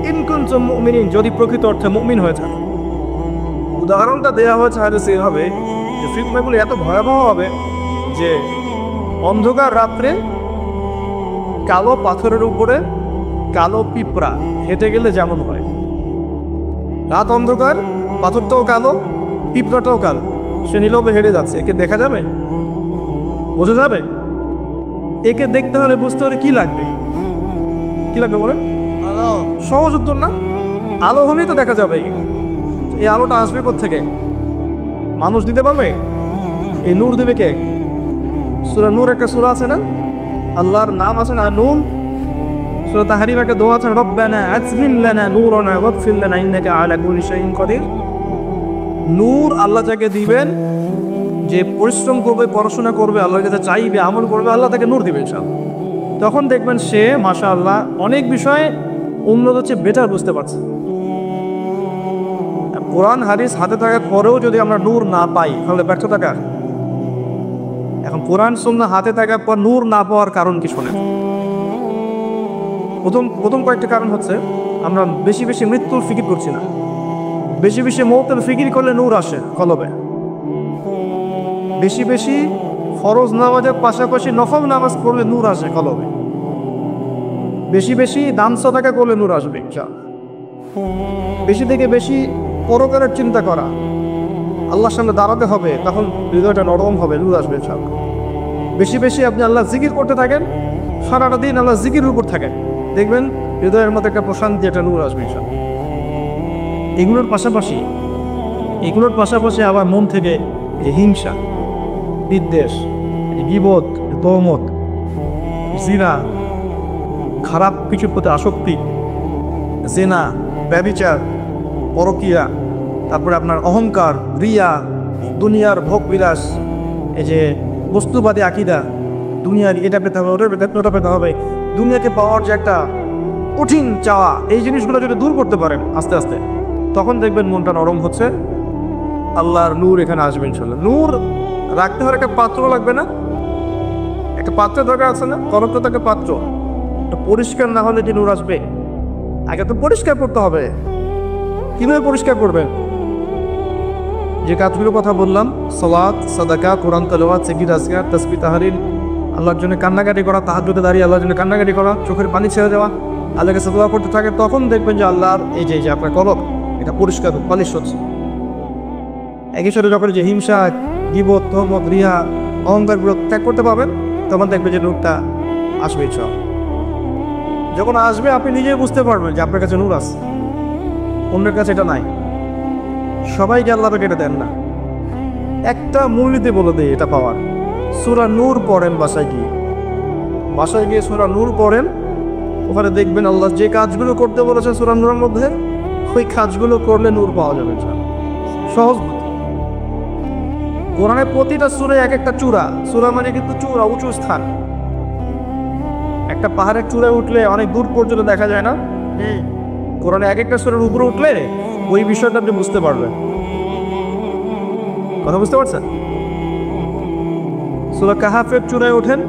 ইন কুনতুম মুমিনিন, যদি প্রকৃত অর্থে মুমিন হয়ে থাকো। উদাহরণটা দেওয়া হয়েছে হাদিসে এভাবে যে ফিতনাগুলো এত ভয়াবহ হবে যে অন্ধকার রাত্রে কালো পাথরের উপরে কালো পিঁপড়া হেঁটে গেলে যেমন হয়, রাত অন্ধকার, পাথরটাও কালো, পিঁপড়াটাও কালো, সে নীরবে হেঁটে যাচ্ছে, একে দেখা যাবে? বোঝা যাবে? একে দেখতে হলে বুঝতে হলে কি লাগবে? কি লাগবে বলেন? সহজ উত্তর না? আলো হলেই তো দেখা যাবে। এই আলোটা আসবে কোত্থেকে? মানুষ দিতে পারবে? এই নূর দেবে কে? সূরা নূর একটা সূরা আছে না, আল্লাহর নাম আছে না নূর। সূরা তাহরিম একটা দোয়া আছে, রব্বানা আতমিম লানা নূরানা ওয়াগফির লানা ইন্নাকা আলা কুল্লি শাইইন কাদির। নূর আল্লাহ যাকে দিবেন, যে পরিশ্রম করবে, পড়াশোনা করবে, আল্লাহর কাছে চাইবে, আমল করবে, আল্লাহ তাকে নূর দিবেন ইনশাআল্লাহ। তখন দেখবেন সে মাশাআল্লাহ অনেক বিষয়ে উন্নত হচ্ছে, বেটার বুঝতে পারছে। কোরআন হাদিস হাতে থাকার পরেও যদি আমরা নূর না পাই তাহলে ব্যর্থতা কার? এখন কোরআন সুন্নাহ হাতে থাকার পর নূর না পাওয়ার কারণ কি শোনেন? প্রথম কয়েকটা কারণ হচ্ছে আমরা বেশি বেশি মৃত্যুর ফিকির করছি না। বেশি বেশি মৌতের ফিকির করলে নূর আসে কলবে। বেশি বেশি ফরজ নামাজের পাশাপাশি নফল নামাজ পড়লে নূর আসে কলবে। বেশি বেশি দান সাদাকা করলে নূর আসবে ইনশাআল্লাহ। বেশি থেকে বেশি পরকারের চিন্তা করা, আল্লাহর সামনে দাঁড়াতে হবে, তখন হৃদয়টা নরম হবে, নূর আসবে ইনশাআল্লাহ। বেশি বেশি আপনি আল্লাহ জিকির করতে থাকেন, সারাটা দিন আল্লাহ জিকিরের উপর থাকেন, দেখবেন হৃদয়ের মধ্যে একটা প্রশান্তি, একটা নূর আসবে ইনশাআল্লাহ। এগুলোর পাশাপাশি আবার মন থেকে হিংসা, বিদ্বেষ, গীবত, তহমত, জিনা, খারাপ কিছুর প্রতি আসক্তি, জেনা, ব্যভিচার, পরকিয়া, তারপরে আপনার অহংকার, রিয়া, দুনিয়ার ভোগ বিলাস, এই যে বস্তুবাদী আকীদা, দুনিয়ার এটা পেতে হবে, ওটা পেতে হবে, দুনিয়াকে পাওয়ার যে একটা কঠিন চাওয়া, এই জিনিসগুলো যদি দূর করতে পারেন আস্তে আস্তে, তখন দেখবেন মনটা নরম হচ্ছে, আল্লাহর নূর এখানে আসবে ইনশাআল্লাহ। নূর রাখতে হলে একটা পাত্র লাগবে না? একটা পাত্র দরকার আছে না, কলঙ্ক থাকে পাত্র, একটা পরিষ্কার না হলে যে নূর আসবে? আগে তো পরিষ্কার করতে হবে। কিভাবে পরিষ্কার করবেন? যে কাজগুলোর কথা বললাম, সালাত, সাদাকা, কোরআন তেলাওয়াত, জিকির, আজকার, তাসবিহ, তাহলিল, আল্লাহর জন্য কান্নাকাটি করা, তাহাজ্জুদে দাঁড়িয়ে আল্লাহর জন্য কান্নাকাটি করা, চোখের পানি ছেড়ে দেওয়া, আল্লাহকে দোয়া করতে থাকে, তখন দেখবেন যে আল্লাহর এই যে আপনার কলব এটা পরিষ্কার পালিশ হচ্ছে। একই সাথে যখন যে হিংসা, গীবত, তহমত, রিয়া, অহংকার ত্যাগ করতে পারবেন, তখন দেখবেন যে নূরটা আসবে। সব যখন আসবে আপনি নিজেই বুঝতে পারবেন যে আপনার কাছে নূর আছে, অন্যের কাছে এটা নাই। সবাইকে আল্লাহ এটা দেন না। একটা মূলনীতি বলে দেয় এটা পাওয়ার, সূরা নূর পড়েন বাসায় গিয়ে সূরা নূর পড়েন। ওখানে দেখবেন আল্লাহ যে কাজগুলো করতে বলেছে সূরা নূরের মধ্যে, ওই কাজগুলো করলে নূর পাওয়া যাবে। সহজ। কোরআনের প্রতিটা সূরায় এক একটা চূড়া, সূরা মানে কিন্তু চূড়া, উঁচু স্থান। একটা পাহাড়ের চূড়ায় উঠলে অনেক দূর পর্যন্ত দেখা যায় না, কোরআনে এক একটা সূরার উপরে উঠলে ওই বিষয়টা আপনি বুঝতে পারবেন। কথা বুঝতে পারছেন? সূরা কাহাফের চূড়ায় ওঠেন,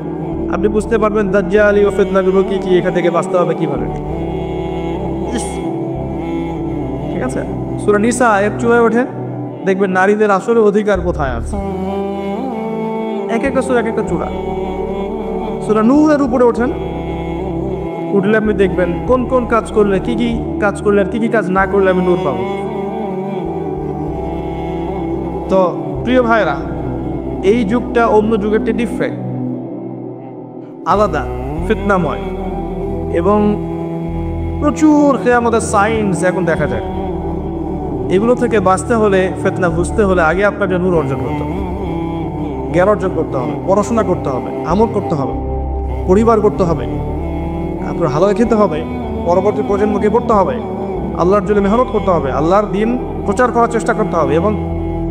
আপনি বুঝতে পারবেন দাজ্জাল ও ফিতনাগুলো কি কি, এখান থেকে বাঁচতে হবে কিভাবে। ঠিক আছে? সূরা নিসা এর চূড়ায় ওঠেন, দেখবেন নারীদের আসলে অধিকার কোথায় আছে। এক একটা সূরা এক একটা চূড়া। সূরা নূরের উপরে ওঠেন, উঠলে আপনি দেখবেন কোন কোন কাজ করলে কি কি কাজ করলে আর কি কি কাজ না করলে আমি নূর পাবো। তো প্রিয় ভাইরা, এই যুগটা অন্য যুগের থেকে ডিফারেন্ট, আলাদা, ফিতনাময়, এবং প্রচুর কিয়ামতের সাইন্স এখন দেখা যায়। এগুলো থেকে বাঁচতে হলে, ফিতনা বুঝতে হলে আগে আপনাকে নূর অর্জন করতে হবে, জ্ঞান অর্জন করতে হবে, পড়াশোনা করতে হবে, আমল করতে হবে, পরিবার করতে হবে, আপনার হালাল খেতে হবে, পরবর্তী প্রজন্মকে পড়তে হবে, আল্লাহর জন্য মেহনত করতে হবে, আল্লাহর দিন প্রচার করার চেষ্টা করতে হবে, এবং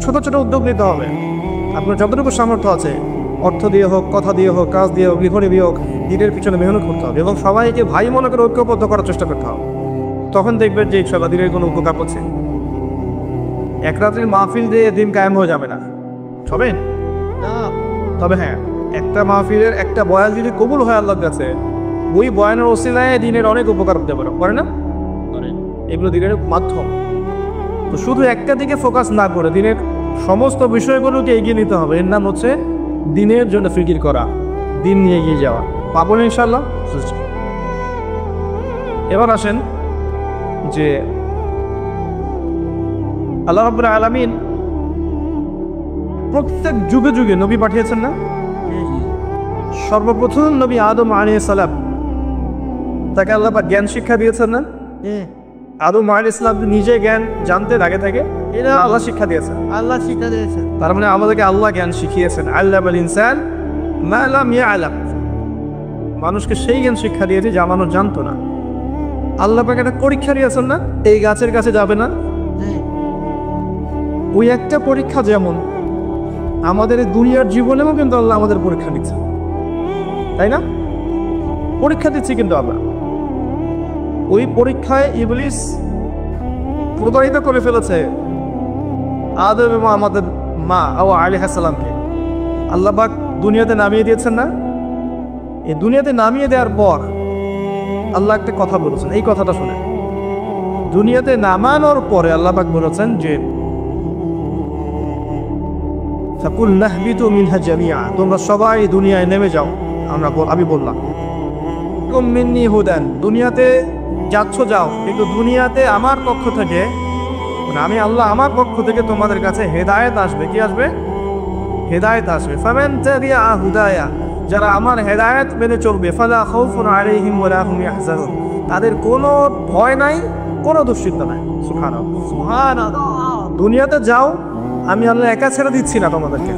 ছোট ছোট উদ্যোগ নিতে হবে। আপনার যতটুকু সামর্থ্য আছে, অর্থ দিয়ে হোক, কথা দিয়ে হোক, কাজ দিয়ে হোক, লিখনে দিয়ে হোক, দিনের পিছনে মেহনত করতে হবে, এবং সবাইকে ভাই মনে করে ঐক্যবদ্ধ করার চেষ্টা করতে হবে। তখন দেখবেন যে ইনশাআল্লাহ দিনের কোনো উপকার করছে। এক রাত্রির মাহফিল দিয়ে দিন কায়েম হয়ে যাবে না, সবেন না। তবে হ্যাঁ, একটা মাহফিলের একটা বয়ান যদি কবুল হয় আল্লাহর কাছে, ওই বয়ানের ওসিলায় দিনের অনেক উপকার হতে পারে না? এগুলো দিনের মাধ্যম। তো শুধু একটা দিকে ফোকাস না করে দিনের সমস্ত বিষয়গুলোকে এগিয়ে নিতে হবে। এর নাম হচ্ছে দিনের জন্য ফিকির করা, দিন নিয়ে এগিয়ে যাওয়া। পাবো ইনশাআল্লাহ। এবার আসেন যে আল্লাহ রাব্বুল আলামিন প্রত্যেক যুগে যুগে নবী পাঠিয়েছেন না? সর্বপ্রথম নবী আদম আলাইহিস সালাম, তাকে আল্লাহ পাক জ্ঞান শিক্ষা দিয়েছেন না? আদম আলাইহিস সালাম নিজে জ্ঞান জানতেন আগে থেকে, এটা আল্লাহ শিক্ষা দিয়েছেন। তার মানে আমাদেরকে আল্লাহ জ্ঞান শিখিয়েছেন। আল্লামাল ইনসান মা লাম ইয়ালাম, মানুষকে সেই জ্ঞান শিক্ষা দিয়েছে যা মানুষ জানতো না। আল্লাহ পাক একটা পরীক্ষা দিয়েছেন না, এই গাছের কাছে যাবে না। ওই একটা পরীক্ষা যেমন আমাদের দুনিয়ার জীবনেও কিন্তু আল্লাহ আমাদের পরীক্ষা নিচ্ছে, তাই না? পরীক্ষা দিচ্ছি কিন্তু আমরা। ওই পরীক্ষায় ইবলিস প্রতারিত করে ফেলেছে আদম এবং আমাদের মা হাওয়া আলাইহিস সালামকে। আল্লাহ পাক দুনিয়াতে নামিয়ে দিয়েছেন না? এই দুনিয়াতে নামিয়ে দেওয়ার পর আল্লাহ একটা কথা বলেছেন, এই কথাটা শুনে। দুনিয়াতে নামানোর পরে আল্লাহ পাক বলেছেন যে ফাকুলনা ইহবিতু মিনহা জামিআ, তোমরা সবাই দুনিয়ায় নেমে যাও। আমি বললাম কুম মিন্নি হুদান, দুনিয়াতে যাচ্ছ যাও, কিন্তু দুনিয়াতে আমার পক্ষ থেকে, মানে আমি আল্লাহ আমার পক্ষ থেকে তোমাদের কাছে হেদায়েত আসবে। কি আসবে? হেদায়েত আসবে। ফামান তাবিআ হুদায়া, যারা আমার হেদায়েত মেনে চলবে, ফালা খাউফুন আলাইহিম ওয়ালা হুম ইয়াহজানুন, তাদের কোনো ভয় নাই, কোনো দুশ্চিন্তা নাই। সুবহানাল্লাহ, সুবহানাল্লাহ। দুনিয়াতে যাও, আমি আল্লাহ একা ছেড়ে দিচ্ছি না তোমাদেরকে।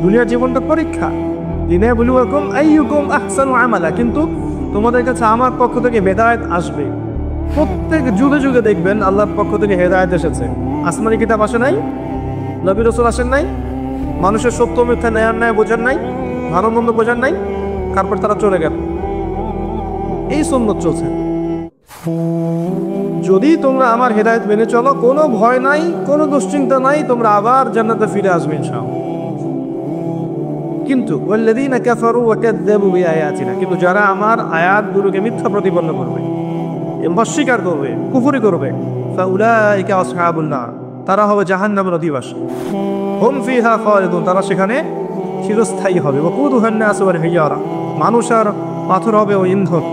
দুনিয়ার জীবনটা পরীক্ষা, লিনাবলুয়াকুম আইয়ুকুম আহসানু আমালা, কিন্তু তোমাদের কাছে আমার পক্ষ থেকে হেদায়েত আসবে। প্রত্যেক যুগে যুগে দেখবেন আল্লাহর পক্ষ থেকে হেদায়েত এসেছে। আসমানি কিতাব আসে নাই, নবী রাসূল আসেন নাই, মানুষের সত্য মিথ্যা ন্যায় অন্যায় বোঝার নাই, ভালো মন্দ বোঝার নাই, তারপর তারা চলে গেল। এই সুন্নত চলছে। যদি তোমরা আমার হেদায়েত মেনে চলো, কোনো ভয় নাই, কোনো দুশ্চিন্তা নাই, তোমরা আবার জান্নাতে ফিরে আসবে ইনশাআল্লাহ। কিন্তু ওয়াল্লাযীনা কাফারু ওয়া কাযযাবু বিআয়াতিনা, কিন্তু যারা আমার আয়াতগুলোকে মিথ্যা প্রতিপন্ন করবে, অস্বীকার করবে, কুফরি করবে, ফাউলাইকা আসহাবুন নার, তারা হবে জাহান্নামের অধিবাসী। হুম ফিহা খালিদুন, তারা সেখানে চিরস্থায়ী হবে। ওয়াকুদুহান নাসু ওয়াল হিজারা, মানুষ আর পাথর হবে ও ইন্ধন।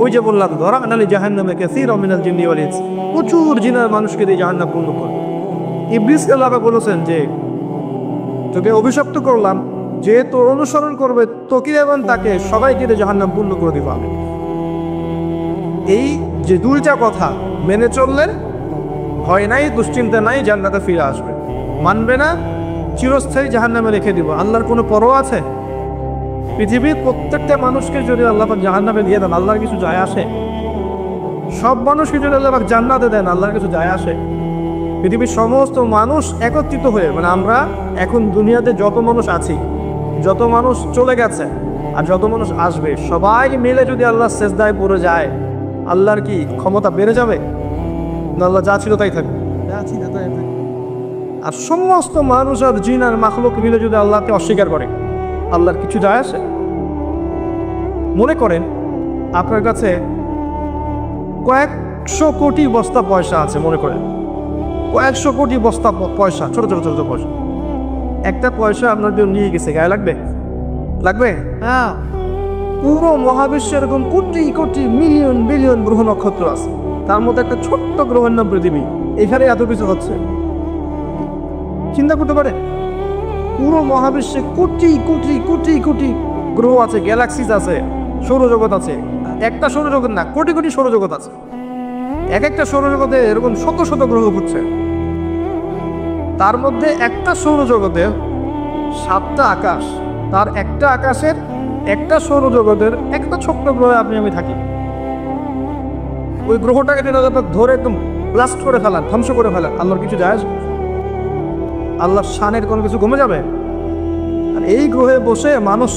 ওই যে বললাম যারানা লিজাহান্নামে কাসীরাম মিনাল জিন্নি ওয়াল ইনস, প্রচুর জিনের মানুষকে দিয়ে জাহান্নাম পূর্ণ করবে। ইবলিসকে আল্লাহ বলেছেন যে তোকে অভিশপ্ত করলাম, যে তোর অনুসরণ করবে তোকে এবং তাকে সবাইকে দিয়ে জাহান্নাম পূর্ণ করে দিবা। এই যে দুইটা কথা মেনে চললে ভয় নাই, দুশ্চিন্তা নাই, জান্নাতে ফিরে আসবে। মানবে না, চিরস্থায়ী জাহান্নামে রেখে দিব। আল্লাহর কোনো পরোয়া আছে? পৃথিবীর প্রত্যেকটা মানুষকে যদি আল্লাহ পাক জাহান্নামে দিয়ে দেন, আল্লাহর কিছু যায় আসে? সব মানুষকে যদি আল্লাহ পাক জান্নাতে দেন, আল্লাহর কিছু যায় আসে? পৃথিবীর সমস্ত মানুষ একত্রিত হয়ে, মানে আমরা এখন দুনিয়াতে যত মানুষ আছি, যত মানুষ চলে গেছে আর যত মানুষ আসবে, সবাই মিলে যদি আল্লাহ সেজদায় পড়ে যায়, আল্লাহর কি ক্ষমতা বেড়ে যাবে? না, আল্লাহ যা ছিল তাই থাকবে, যা ছিল তাই থাকবে। আর সমস্ত মানুষ আর জিন আর মাখলুক মিলে যদি আল্লাহকে অস্বীকার করে, আল্লাহর কিছু যায় আসে? মনে করেন আপনার কাছে কয়েকশো কোটি বস্তা পয়সা আছে, মনে করেন কয়েকশো কোটি বস্তা পয়সা, ছোট ছোট ছোট পয়সা। একটা পয়সা আপনার জন্য নিয়ে গেছে, গায়ে লাগবে? লাগবে? হ্যাঁ। পুরো মহাবিশ্বে এরকম কোটি কোটি মিলিয়ন বিলিয়ন গ্রহ নক্ষত্র আছে, তার মধ্যে একটা ছোট্ট গ্রহের নাম পৃথিবী। এখানে এত কিছু হচ্ছে, চিন্তা করতে পারে? পুরো মহাবিশ্বে কোটি কোটি কোটি কোটি গ্রহ আছে, গ্যালাক্সিস আছে, সৌরজগৎ আছে। একটা সৌরজগৎ না, কোটি কোটি সৌরজগৎ আছে। এক একটা সৌরজগতে এরকম শত শত গ্রহ ঘুরছে। তার মধ্যে একটা সৌরজগতে 7টা আকাশ, তার একটা আকাশের একটা সৌরজগতের একটা ছোট্ট গ্রহে আপনি আমি থাকি। ওই গ্রহটাকে ধরে একদম ব্লাস্ট করে ফেলান, ধ্বংস করে ফেলান, আল্লাহর কিছু যায় আসবে? আল্লাহর শানের কোনো কিছু কমে যাবে? আর এই গ্রহে বসে মানুষ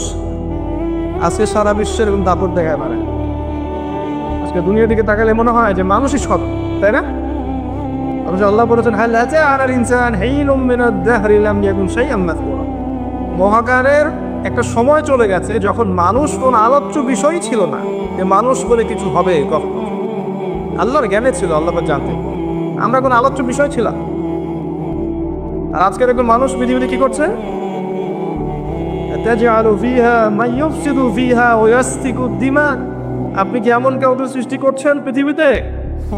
আজকে সারা বিশ্বের এরকম দাপট দেখায় পারে। আজকে দুনিয়ার দিকে তাকালে মনে হয় যে মানুষই সব, তাই না? অবশ্য আল্লাহ বলেছেন হাল আতা আলাল ইনসান হিনুম মিনাদ দাহরি লাম ইয়াকুন শাইআন মাযকুরা, মহাকারের একটা সময় চলে গেছে যখন মানুষ কোন আলোচ্য বিষয় ছিল না, যে মানুষ বলে কিছু হবে কখনো। আল্লাহর জ্ঞানে ছিল, আল্লাহ পাক জানতেন। আমরা কোন আলোচ্য বিষয় ছিলাম। আর আজকের একজন মানুষ পৃথিবীতে কি করছে? তাজআলু ফিহা মান ইউফসিদু ফিহা ওয়া ইয়াসফিকু দিমা, আপনি কি এমন কাউকে সৃষ্টি করছেন পৃথিবীতে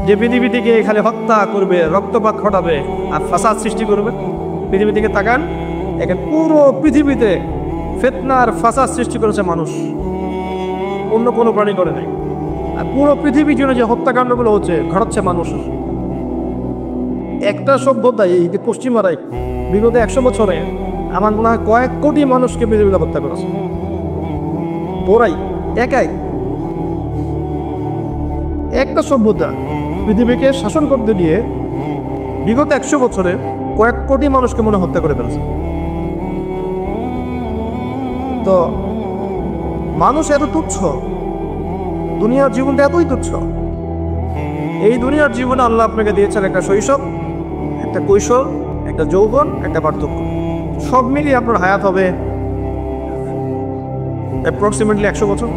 যে পৃথিবী থেকে এখানে হত্যা করবে, রক্তপাত ঘটাবে আর ফাসাদ সৃষ্টি করবে? পৃথিবী থেকে তাকান, এখানে পুরো পৃথিবীতে ফিতনা আর ফাসাদ সৃষ্টি করেছে মানুষ, অন্য কোনো প্রাণী করে নাই। আর পুরো পৃথিবীর জন্য যে হত্যাকাণ্ডগুলো হচ্ছে, ঘটাচ্ছে মানুষ। একটা সভ্যতা, এই যে পশ্চিমারাই বিগত 100 বছরে আমার মনে হয় কয়েক কোটি মানুষকে পৃথিবীতে হত্যা করেছে, ওরাই একাই। একটা সভ্যতা পৃথিবীকে শাসন করতে দিয়ে বিগত 100 বছরে কয়েক কোটি মানুষকে মনে হত্যা করে ফেলেছে। তো মানুষ এত তুচ্ছ, দুনিয়ার জীবনটা এতই তুচ্ছ। এই দুনিয়ার জীবনে আল্লাহ আপনাকে দিয়েছেন একটা শৈশব, একটা কৈশোর, একটা যৌবন, একটা পার্থক্য। সব মিলিয়ে আপনার হায়াত হবে অ্যাপ্রক্সিমেটলি 100 বছর।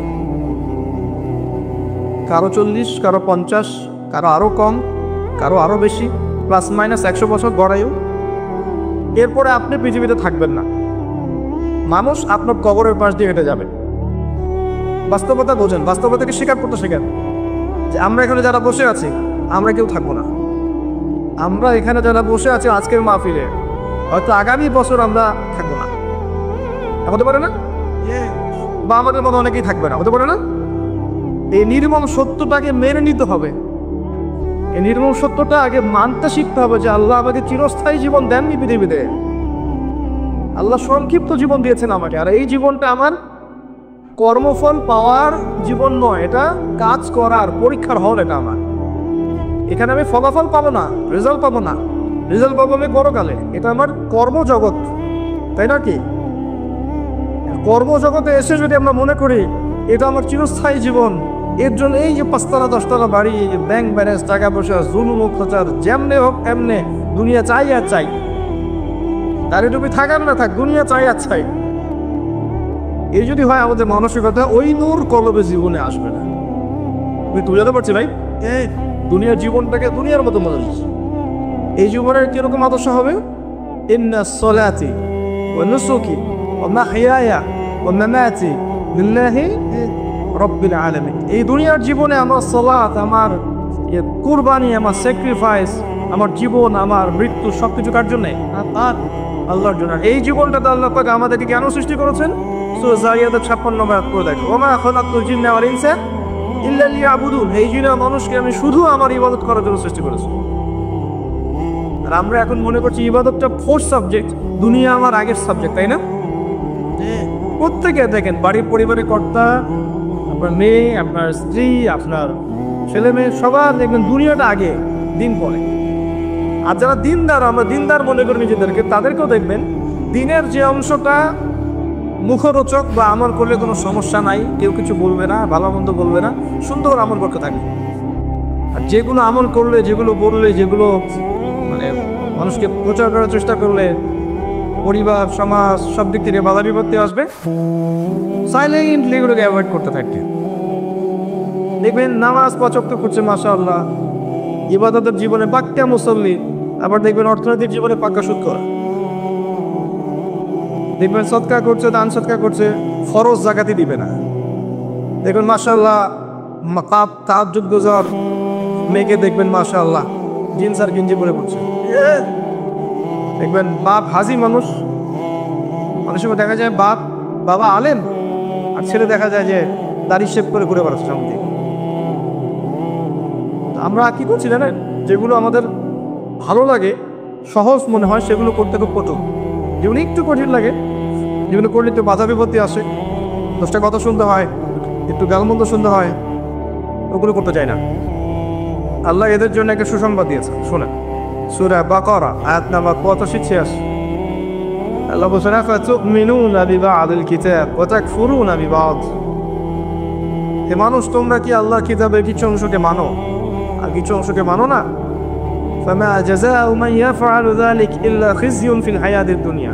কারো 40, কারো 50, কারো আরও কম, কারো আরও বেশি, প্লাস মাইনাস 100 বছর গড়ায়ু। এরপরে আপনি পৃথিবীতে থাকবেন না, মানুষ আপনার কবরের পাশ দিয়ে হেঁটে যাবে। বাস্তবতা বোঝেন, বাস্তবতাকে স্বীকার করতে শেখেন যে আমরা এখানে যারা বসে আছি, আমরা কেউ থাকবো না। আমরা এখানে যারা বসে আছি আজকের মাহফিলে, হয়তো আগামী বছর আমরা থাকবো না, হতে পারে না? বা আমাদের মতো অনেকেই থাকবে না, হতে পারে না? এই নির্মম সত্যটাকে মেনে নিতে হবে। এই নির্মম সত্যটা আগে মানতে শিখতে হবে যে আল্লাহ আমাকে চিরস্থায়ী জীবন দেননি পৃথিবীতে। আল্লাহ সংক্ষিপ্ত জীবন দিয়েছেন আমাকে, আর এই জীবনটা আমার কর্মফল পাওয়ার জীবন নয়, এটা কাজ করার পরীক্ষার হল। এটা আমার, এখানে আমি ফলাফল পাবো না, রেজাল্ট পাবো না, রেজাল্ট পাবো আমি পরকালে। এটা আমার কর্মজগৎ, তাই না? কি কর্মজগতে এসে যদি আমরা মনে করি এটা আমার চিরস্থায়ী জীবন, এর জন্য এই যে 5তলা 10তলা বাড়ি, ব্যাংক ব্যালেন্স, টাকা পয়সা, জুলুম অত্যাচার, যেমনে হোক এমনে দুনিয়া চাই আর চাই, তার তুমি থাকার না থাক, দুনিয়া চাই আর চাই, এই যদি হয় আমাদের মানসিকতা, ওই নূর কলবে জীবনে আসবে না। আমি তুলে যেতে পারছি ভাই, এই দুনিয়ার জীবনটাকে দুনিয়ার মতো মজা নিচ্ছি। এই জীবনের কিরকম আদর্শ হবে? ইন্না সলাতি ওয়া নুসুকি ওয়া মাহইয়ায়া ওয়া মামাতি লিল্লাহি রাব্বিল আলামিন। এই দুনিয়ার জীবনে আমার সালাত, আমার কুরবানি, আমার স্যাক্রিফাইস, আমার জীবন, আমার মৃত্যু সবকিছু কার জন্য? আল্লাহর জন্য। এই জীবনটাতে আল্লাহ পাক আমাদেরকে কেন সৃষ্টি করেছেন? সূরা যারিয়াতের 56 নম্বর আয়াত করে দেখো, ওয়া মা খালাকতুল জিন্না ওয়াল ইনসা ইল্লা লিয়াবুদুন। এই জিন মানুষকে আমি শুধু আমার ইবাদত করার জন্য সৃষ্টি করেছি। আর আমরা এখন মনে করছি ইবাদতটা ফোর্থ সাবজেক্ট, দুনিয়া আমার আগের সাবজেক্ট, তাই না? প্রত্যেকে দেখেন, বাড়ির পরিবারের কর্তা, আপনার মেয়ে, আপনার স্ত্রী, আপনার ছেলে মেয়ে, সবার দেখবেন দুনিয়াটা আগে, দিন পরে। আর যারা দিনদার, আমরা দিনদার মনে করি নিজেদেরকে, তাদেরকেও দেখবেন দিনের যে অংশটা মুখরোচক বা আমল করলে কোনো সমস্যা নাই, কেউ কিছু বলবে না, ভালো মন্দ বলবে না, সুন্দর আমল করতে থাকে। আর যেগুলো আমল করলে, যেগুলো বললে, যেগুলো মানে মানুষকে প্রচার করার চেষ্টা করলে পরিবার, সমাজ সব দিক থেকে বাধা বিপত্তি আসবে, সাইলেন্টলি এগুলোকে অ্যাভয়েড করতে থাকে। দেখবেন নামাজ 5 ওয়াক্ত করছে মাশাআল্লাহ, ইবাদতের জীবনে পাক্কা মুসল্লি, আবার দেখবেন অর্থনৈতিক জীবনে পাক্কা সুদ করা। দেখবেন সদকা করছে, দান সদকা করছে, ফরজ জাকাতি দিবে না। দেখবেন মাশাআল্লাহ তাহাজ্জুদ গুজার মেয়েকে দেখবেন মাশাআল্লাহ জিন্স আর গেঞ্জি পরে পড়ছে। দেখবেন বাপ হাজি মানুষ, অনেক সময় দেখা যায় বাবা আলেম, আর ছেলে দেখা যায় যে দাড়ি শেভ করে ঘুরে বেড়াচ্ছে সামনে। আমরা কি করছি জানেন? যেগুলো আমাদের ভালো লাগে, সহজ মনে হয়, সেগুলো করতে খুব কঠিন। যেগুলো একটু কঠিন লাগে, যেগুলো করলে একটু বাধা বিপত্তি আসে, 10টা কথা শুনতে হয়, একটু গালমন্দ শুনতে হয়, ওগুলো করতে চাই না। আল্লাহ এদের জন্য একটা সুসংবাদ দিয়েছে, শোনেন। সূরা বাকারা আয়াত নাম্বার 85। আল্লাহ বলেছেন, আফাতুমিনুনা বিবাদিল কিতাব ওয়া তাকফুরুনা বিবাদ। হে মানুষ, তোমরা কি আল্লাহর কিতাবের কিছু অংশকে মানো আর কিছু অংশকে মানো না? ফামা জাযাউ মান ইয়াফআলু যালিকা ইল্লা খিজয়ুন ফিল হায়াতিদ দুনিয়া।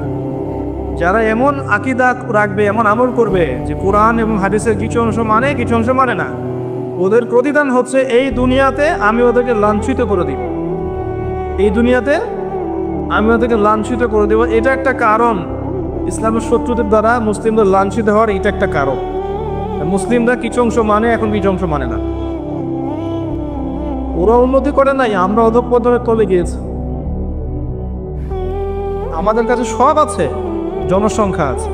যারা এমন আকীদা রাখবে, এমন আমল করবে যে কোরআন এবং হাদিসের কিছু অংশ মানে, কিছু অংশ মানে না, ওদের প্রতিদান হচ্ছে এই দুনিয়াতে আমি ওদেরকে লাঞ্ছিত করে দিব। এই দুনিয়াতে আমি ওদেরকে লাঞ্ছিত করে দেব। এটা একটা কারণ, ইসলামের শত্রুদের দ্বারা মুসলিমদের লাঞ্ছিত হওয়ার এটা একটা কারণ। মুসলিমরা কিছু অংশ মানে, এখন কিছু অংশ মানে না। ওরা উন্নতি করে নাই, আমরা অধঃপতনে তলে গিয়েছি। আমাদের কাছে সব আছে, জনসংখ্যা আছে,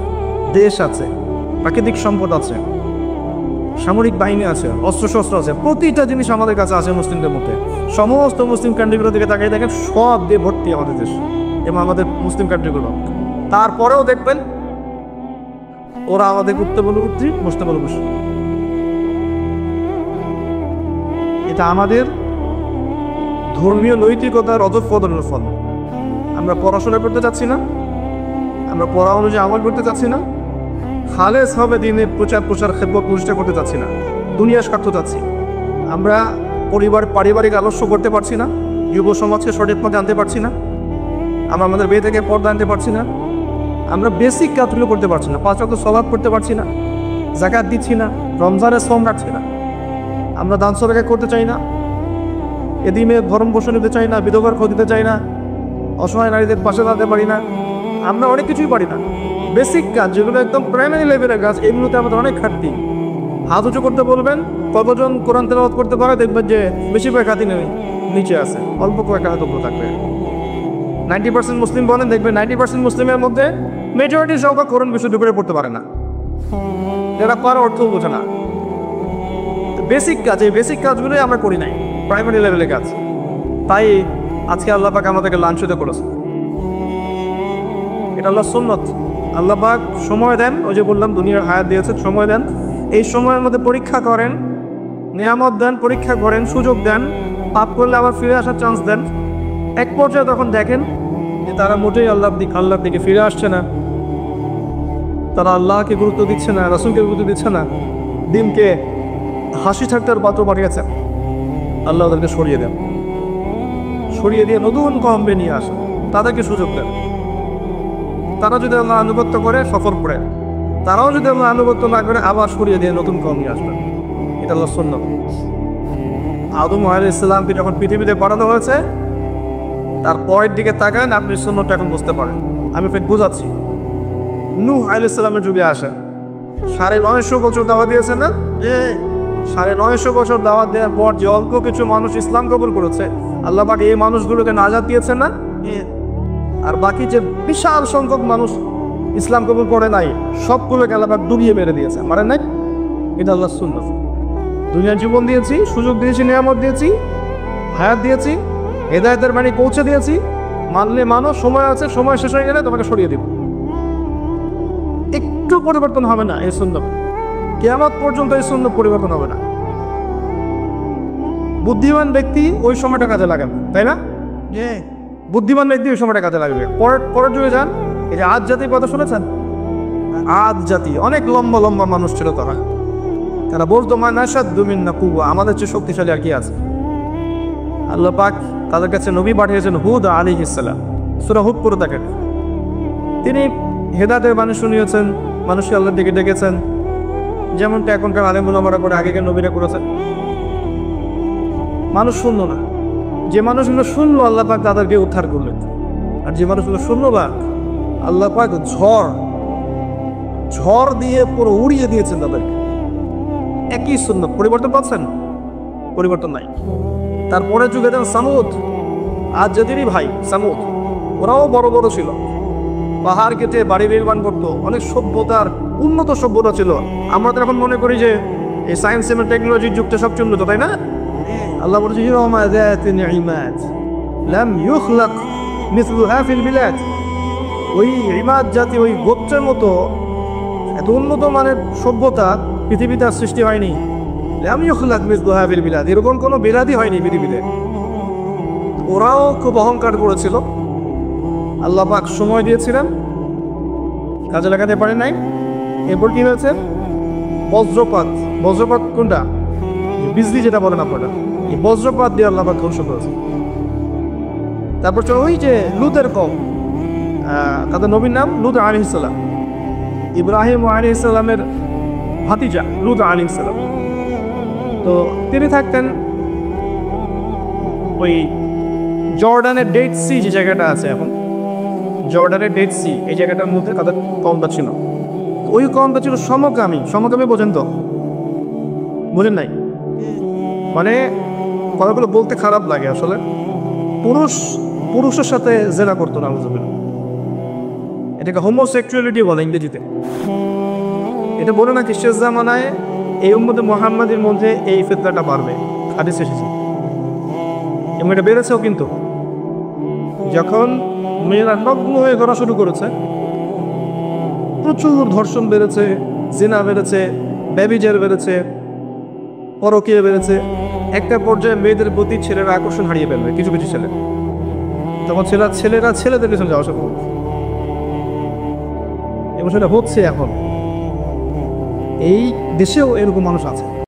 দেশ আছে, প্রাকৃতিক সম্পদ আছে, সামরিক বাহিনী আছে, অস্ত্রশস্ত্র আছে, প্রতিটা জিনিস আমাদের কাছে আছে মুসলিমদের মধ্যে। সমস্ত মুসলিম কান্ট্রিগুলো দিকে তাকিয়ে দেখেন, সব দিয়ে ভর্তি আমাদের দেশ এবং আমাদের মুসলিম কান্ট্রিগুলো। তারপরেও দেখবেন ওরা আমাদের উঠতে বলে উঠছি, বসতে বলে বসে। এটা আমাদের ধর্মীয় নৈতিকতার অধঃপতনের ফল। আমরা পড়াশোনা করতে চাচ্ছি না, আমরা পড়া অনুযায়ী আমল করতে চাচ্ছি না, খালেস হবে দিনের প্রচার খেদমত প্রতিষ্ঠা করতে চাচ্ছি না, দুনিয়া স্বার্থ চাচ্ছি। আমরা পারিবারিক আদর্শ করতে পারছি না, যুব সমাজকে সঠিক পথে আনতে পারছি না, আমরা আমাদের বিয়ে থেকে পর্দা আনতে পারছি না, আমরা বেসিক কাজগুলো করতে পারছি না, 5 ওয়াক্ত সালাত করতে পারছি না, যাকাত দিচ্ছি না, রমজানের শ্রম রাখছি না, আমরা দান সদকা করতে চাই না, এদিমের ভরণ পোষণ নিতে চাই না, বিধবার খোঁজ দিতে চাই না, অসহায় নারীদের পাশে দাঁড়াতে পারি না, আমরা অনেক কিছুই পারি না। বেসিক কাজ যেগুলো একদম প্রাইমারি লেভেলের কাজ, এগুলোতে আমাদের অনেক ঘাটতি। হাত উঁচু করতে বলবেন, কতজন কোরআন তেলাওয়াত করতে পারে দেখবেন যে বেশিরভাগ হাতই নেই, নিচে আছে, অল্প কয়েকটা হাত উপরে থাকবে। 90% মুসলিম বলেন, দেখবেন 90% মুসলিমের মধ্যে মেজরিটি সংখ্যক কোরআন বিশুদ্ধ করে পড়তে পারে না, যারা পারে অর্থ বোঝে না। বেসিক কাজ, এই বেসিক কাজগুলোই আমরা করি নাই, প্রাইমারি লেভেলের কাজ। তাই আজকে আল্লাহ পাক আমাদেরকে লাঞ্ছিত করেছে। এটা আল্লাহ সুন্নত। আল্লাহ পাক সময় দেন, ওই যে বললাম দুনিয়ার হায়াত দিয়েছে, সময় দেন, এই সময়ের মধ্যে পরীক্ষা করেন, নিয়ামত দেন, পরীক্ষা করেন, সুযোগ দেন, পাপ করলে আবার ফিরে আসার চান্স দেন। এক পর্যায়ে তখন দেখেন যে তারা মোটেই আল্লাহর দিকে ফিরে আসছে না, তারা আল্লাহকে গুরুত্ব দিচ্ছে না, রাসূলকে গুরুত্ব দিচ্ছে না, দিনকে হাসি ঠাট্টার পাত্র পাঠিয়েছেন। আল্লাহ ওদেরকে সরিয়ে দিয়ে নতুন কমবে নিয়ে আসেন, তাদেরকে সুযোগ দেন। তারা যদি আল্লাহ আনুগত্য করে, সফর করে, তারাও যদি আমরা আনুগত্য না করে আবার সরিয়ে দিয়ে নতুন কম নিয়ে আসবেন। এটা হলো সুন্নাত। আদম আলাইহিস সালামকে যখন পৃথিবীতে পাঠানো হয়েছে, তার পরের দিকে তাকান, আপনি সুন্নাতটা এখন বুঝতে পারেন। আমি ফের বোঝাচ্ছি। নূহ আলাইহিস সালামের যুগে আসে, 950 বছর দাওয়াত দিয়েছে না? 950 বছর দাওয়াত দেওয়ার পর যে অল্প কিছু মানুষ ইসলাম কবুল করেছে, আল্লাহ পাক এই মানুষগুলোকে নাজাত দিয়েছেন না? আর বাকি যে বিশাল সংখ্যক মানুষ ইসলাম কবুল করে নাই, সবগুলোকে আল্লাহ পাক ডুবিয়ে মেরে দিয়েছে, মারেন নাই? এটা আল্লাহর সুন্নাত। দুনিয়ার জীবন দিয়েছি, সুযোগ দিয়েছি, নিয়ামত দিয়েছি, হায়াত দিয়েছি, হেদায়েতের বাণী পৌঁছে দিয়েছি, মানলে মানো, সময় আছে, সময় শেষ হয়ে গেলে তোমাকে সরিয়ে দিব। একটু পরিবর্তন হবে না এই সুন্নাত, কিয়ামত পর্যন্ত এই সুন্নাত পরিবর্তন হবে না। বুদ্ধিমান ব্যক্তি ওই সময়টা কাজে লাগাবে, তাই না? বুদ্ধিমান ব্যক্তি ওই সময়টা কাজে লাগবে। পরের যুগে যান, এই যে আদ জাতির কথা শুনেছেন? আদ জাতি অনেক লম্বা লম্বা মানুষ ছিল তারা বলতো মানাসাদ্দু মিন্না কুওয়া, আমাদের চেয়ে শক্তিশালী আর কি আছে? আল্লাহ পাক তাদের কাছে নবী পাঠিয়েছেন হুদ আলাইহিস সালাম। সূরা হুদ পড়ে দেখেন, তিনি হেদায়েতের বাণী শুনিয়েছেন, মানুষকে আল্লাহর দিকে ডেকেছেন, যেমনটা এখনকার আলেম উলামারা করে আগেকার নবীরা করেছেন। মানুষ শুনলো না। যে মানুষগুলো শুনলো, আল্লাহ পাক তাদেরকে উদ্ধার করলেন। আর যে মানুষগুলো শুনলো না, আল্লাহ পাক ঝড় দিয়ে পুরো উড়িয়ে দিয়েছেন তাদেরকে। একই সুন্নাত, পরিবর্তন পাচ্ছেন? পরিবর্তন নাই। তারপরে যুগে দেন সামুদ, আজ জাতিরই ভাই সামুদ, ওরাও বড় বড় ছিল, পাহাড় কেটে বাড়ি নির্মাণ করতো, অনেক সভ্যতার উন্নত সভ্যতা ছিল। আমরা তো এখন মনে করি যে এই সায়েন্স এবং টেকনোলজির যুগটা সবচেয়ে উন্নত, তাই না? আল্লাহ বলছে ওই ইমাদ জাতি, ওই গোত্রের মতো এত উন্নত মানের সভ্যতা পৃথিবীতে আর সৃষ্টি হয়নি। লাম ইউখলাক মিসলুহা ফিল বিলাদ, এরকম কোনো বিলাদই হয়নি পৃথিবীতে। ওরাও খুব অহংকার করেছিল। আল্লাহ পাক সময় দিয়েছিলেন, কাজে লাগাতে পারে নাই। এরপর কি হয়েছে? বজ্রপাত কোনটা? বিজলি যেটা বলেন আপনারা, এই বজ্রপাত দিয়ে আল্লাহ পাক ধ্বংস করেছে। তারপর চলো ওই যে লুতের কওম, তাদের নবীর নাম লুত আলাইহিস সালাম, ইব্রাহিম আলাইহিস সালামের ভাতিজা লুত আলাইহিস সালাম। তো তিনি থাকতেন ওই জর্ডানের ডেড সি, যে জায়গাটা আছে এখন জর্ডানের ডেড সি, এই জায়গাটার মধ্যে তাদের কওমটা ছিল। ওই কওমটা ছিল সমকামী বোঝেন তো? বোঝেন নাই? মানে কথাগুলো বলতে খারাপ লাগে আসলে। পুরুষের সাথে জেনা করতো না, এটাকে হোমোসেক্সুয়ালিটি বলে ইংরেজিতে। এটা বলে না কি শেষ জামানায় এই উম্মতে মুহাম্মাদের মধ্যে এই ফিতনাটা বাড়বে, হাদিস এসেছে এবং এটা বেড়েছেও। কিন্তু যখন মেয়েরা নগ্ন হয়ে করা শুরু করেছে, প্রচুর ধর্ষণ বেড়েছে, জিনা বেড়েছে, ব্যভিচার বেড়েছে, পরকীয়া বেড়েছে। একটা পর্যায়ে মেয়েদের প্রতি ছেলেরা আকর্ষণ হারিয়ে ফেলবে, কিছু কিছু ছেলে। তখন ছেলেরা ছেলেদের পিছনে যাওয়া শুরু করবে এবং সেটা হচ্ছে এখন। এই দেশেও এরকম মানুষ আছে।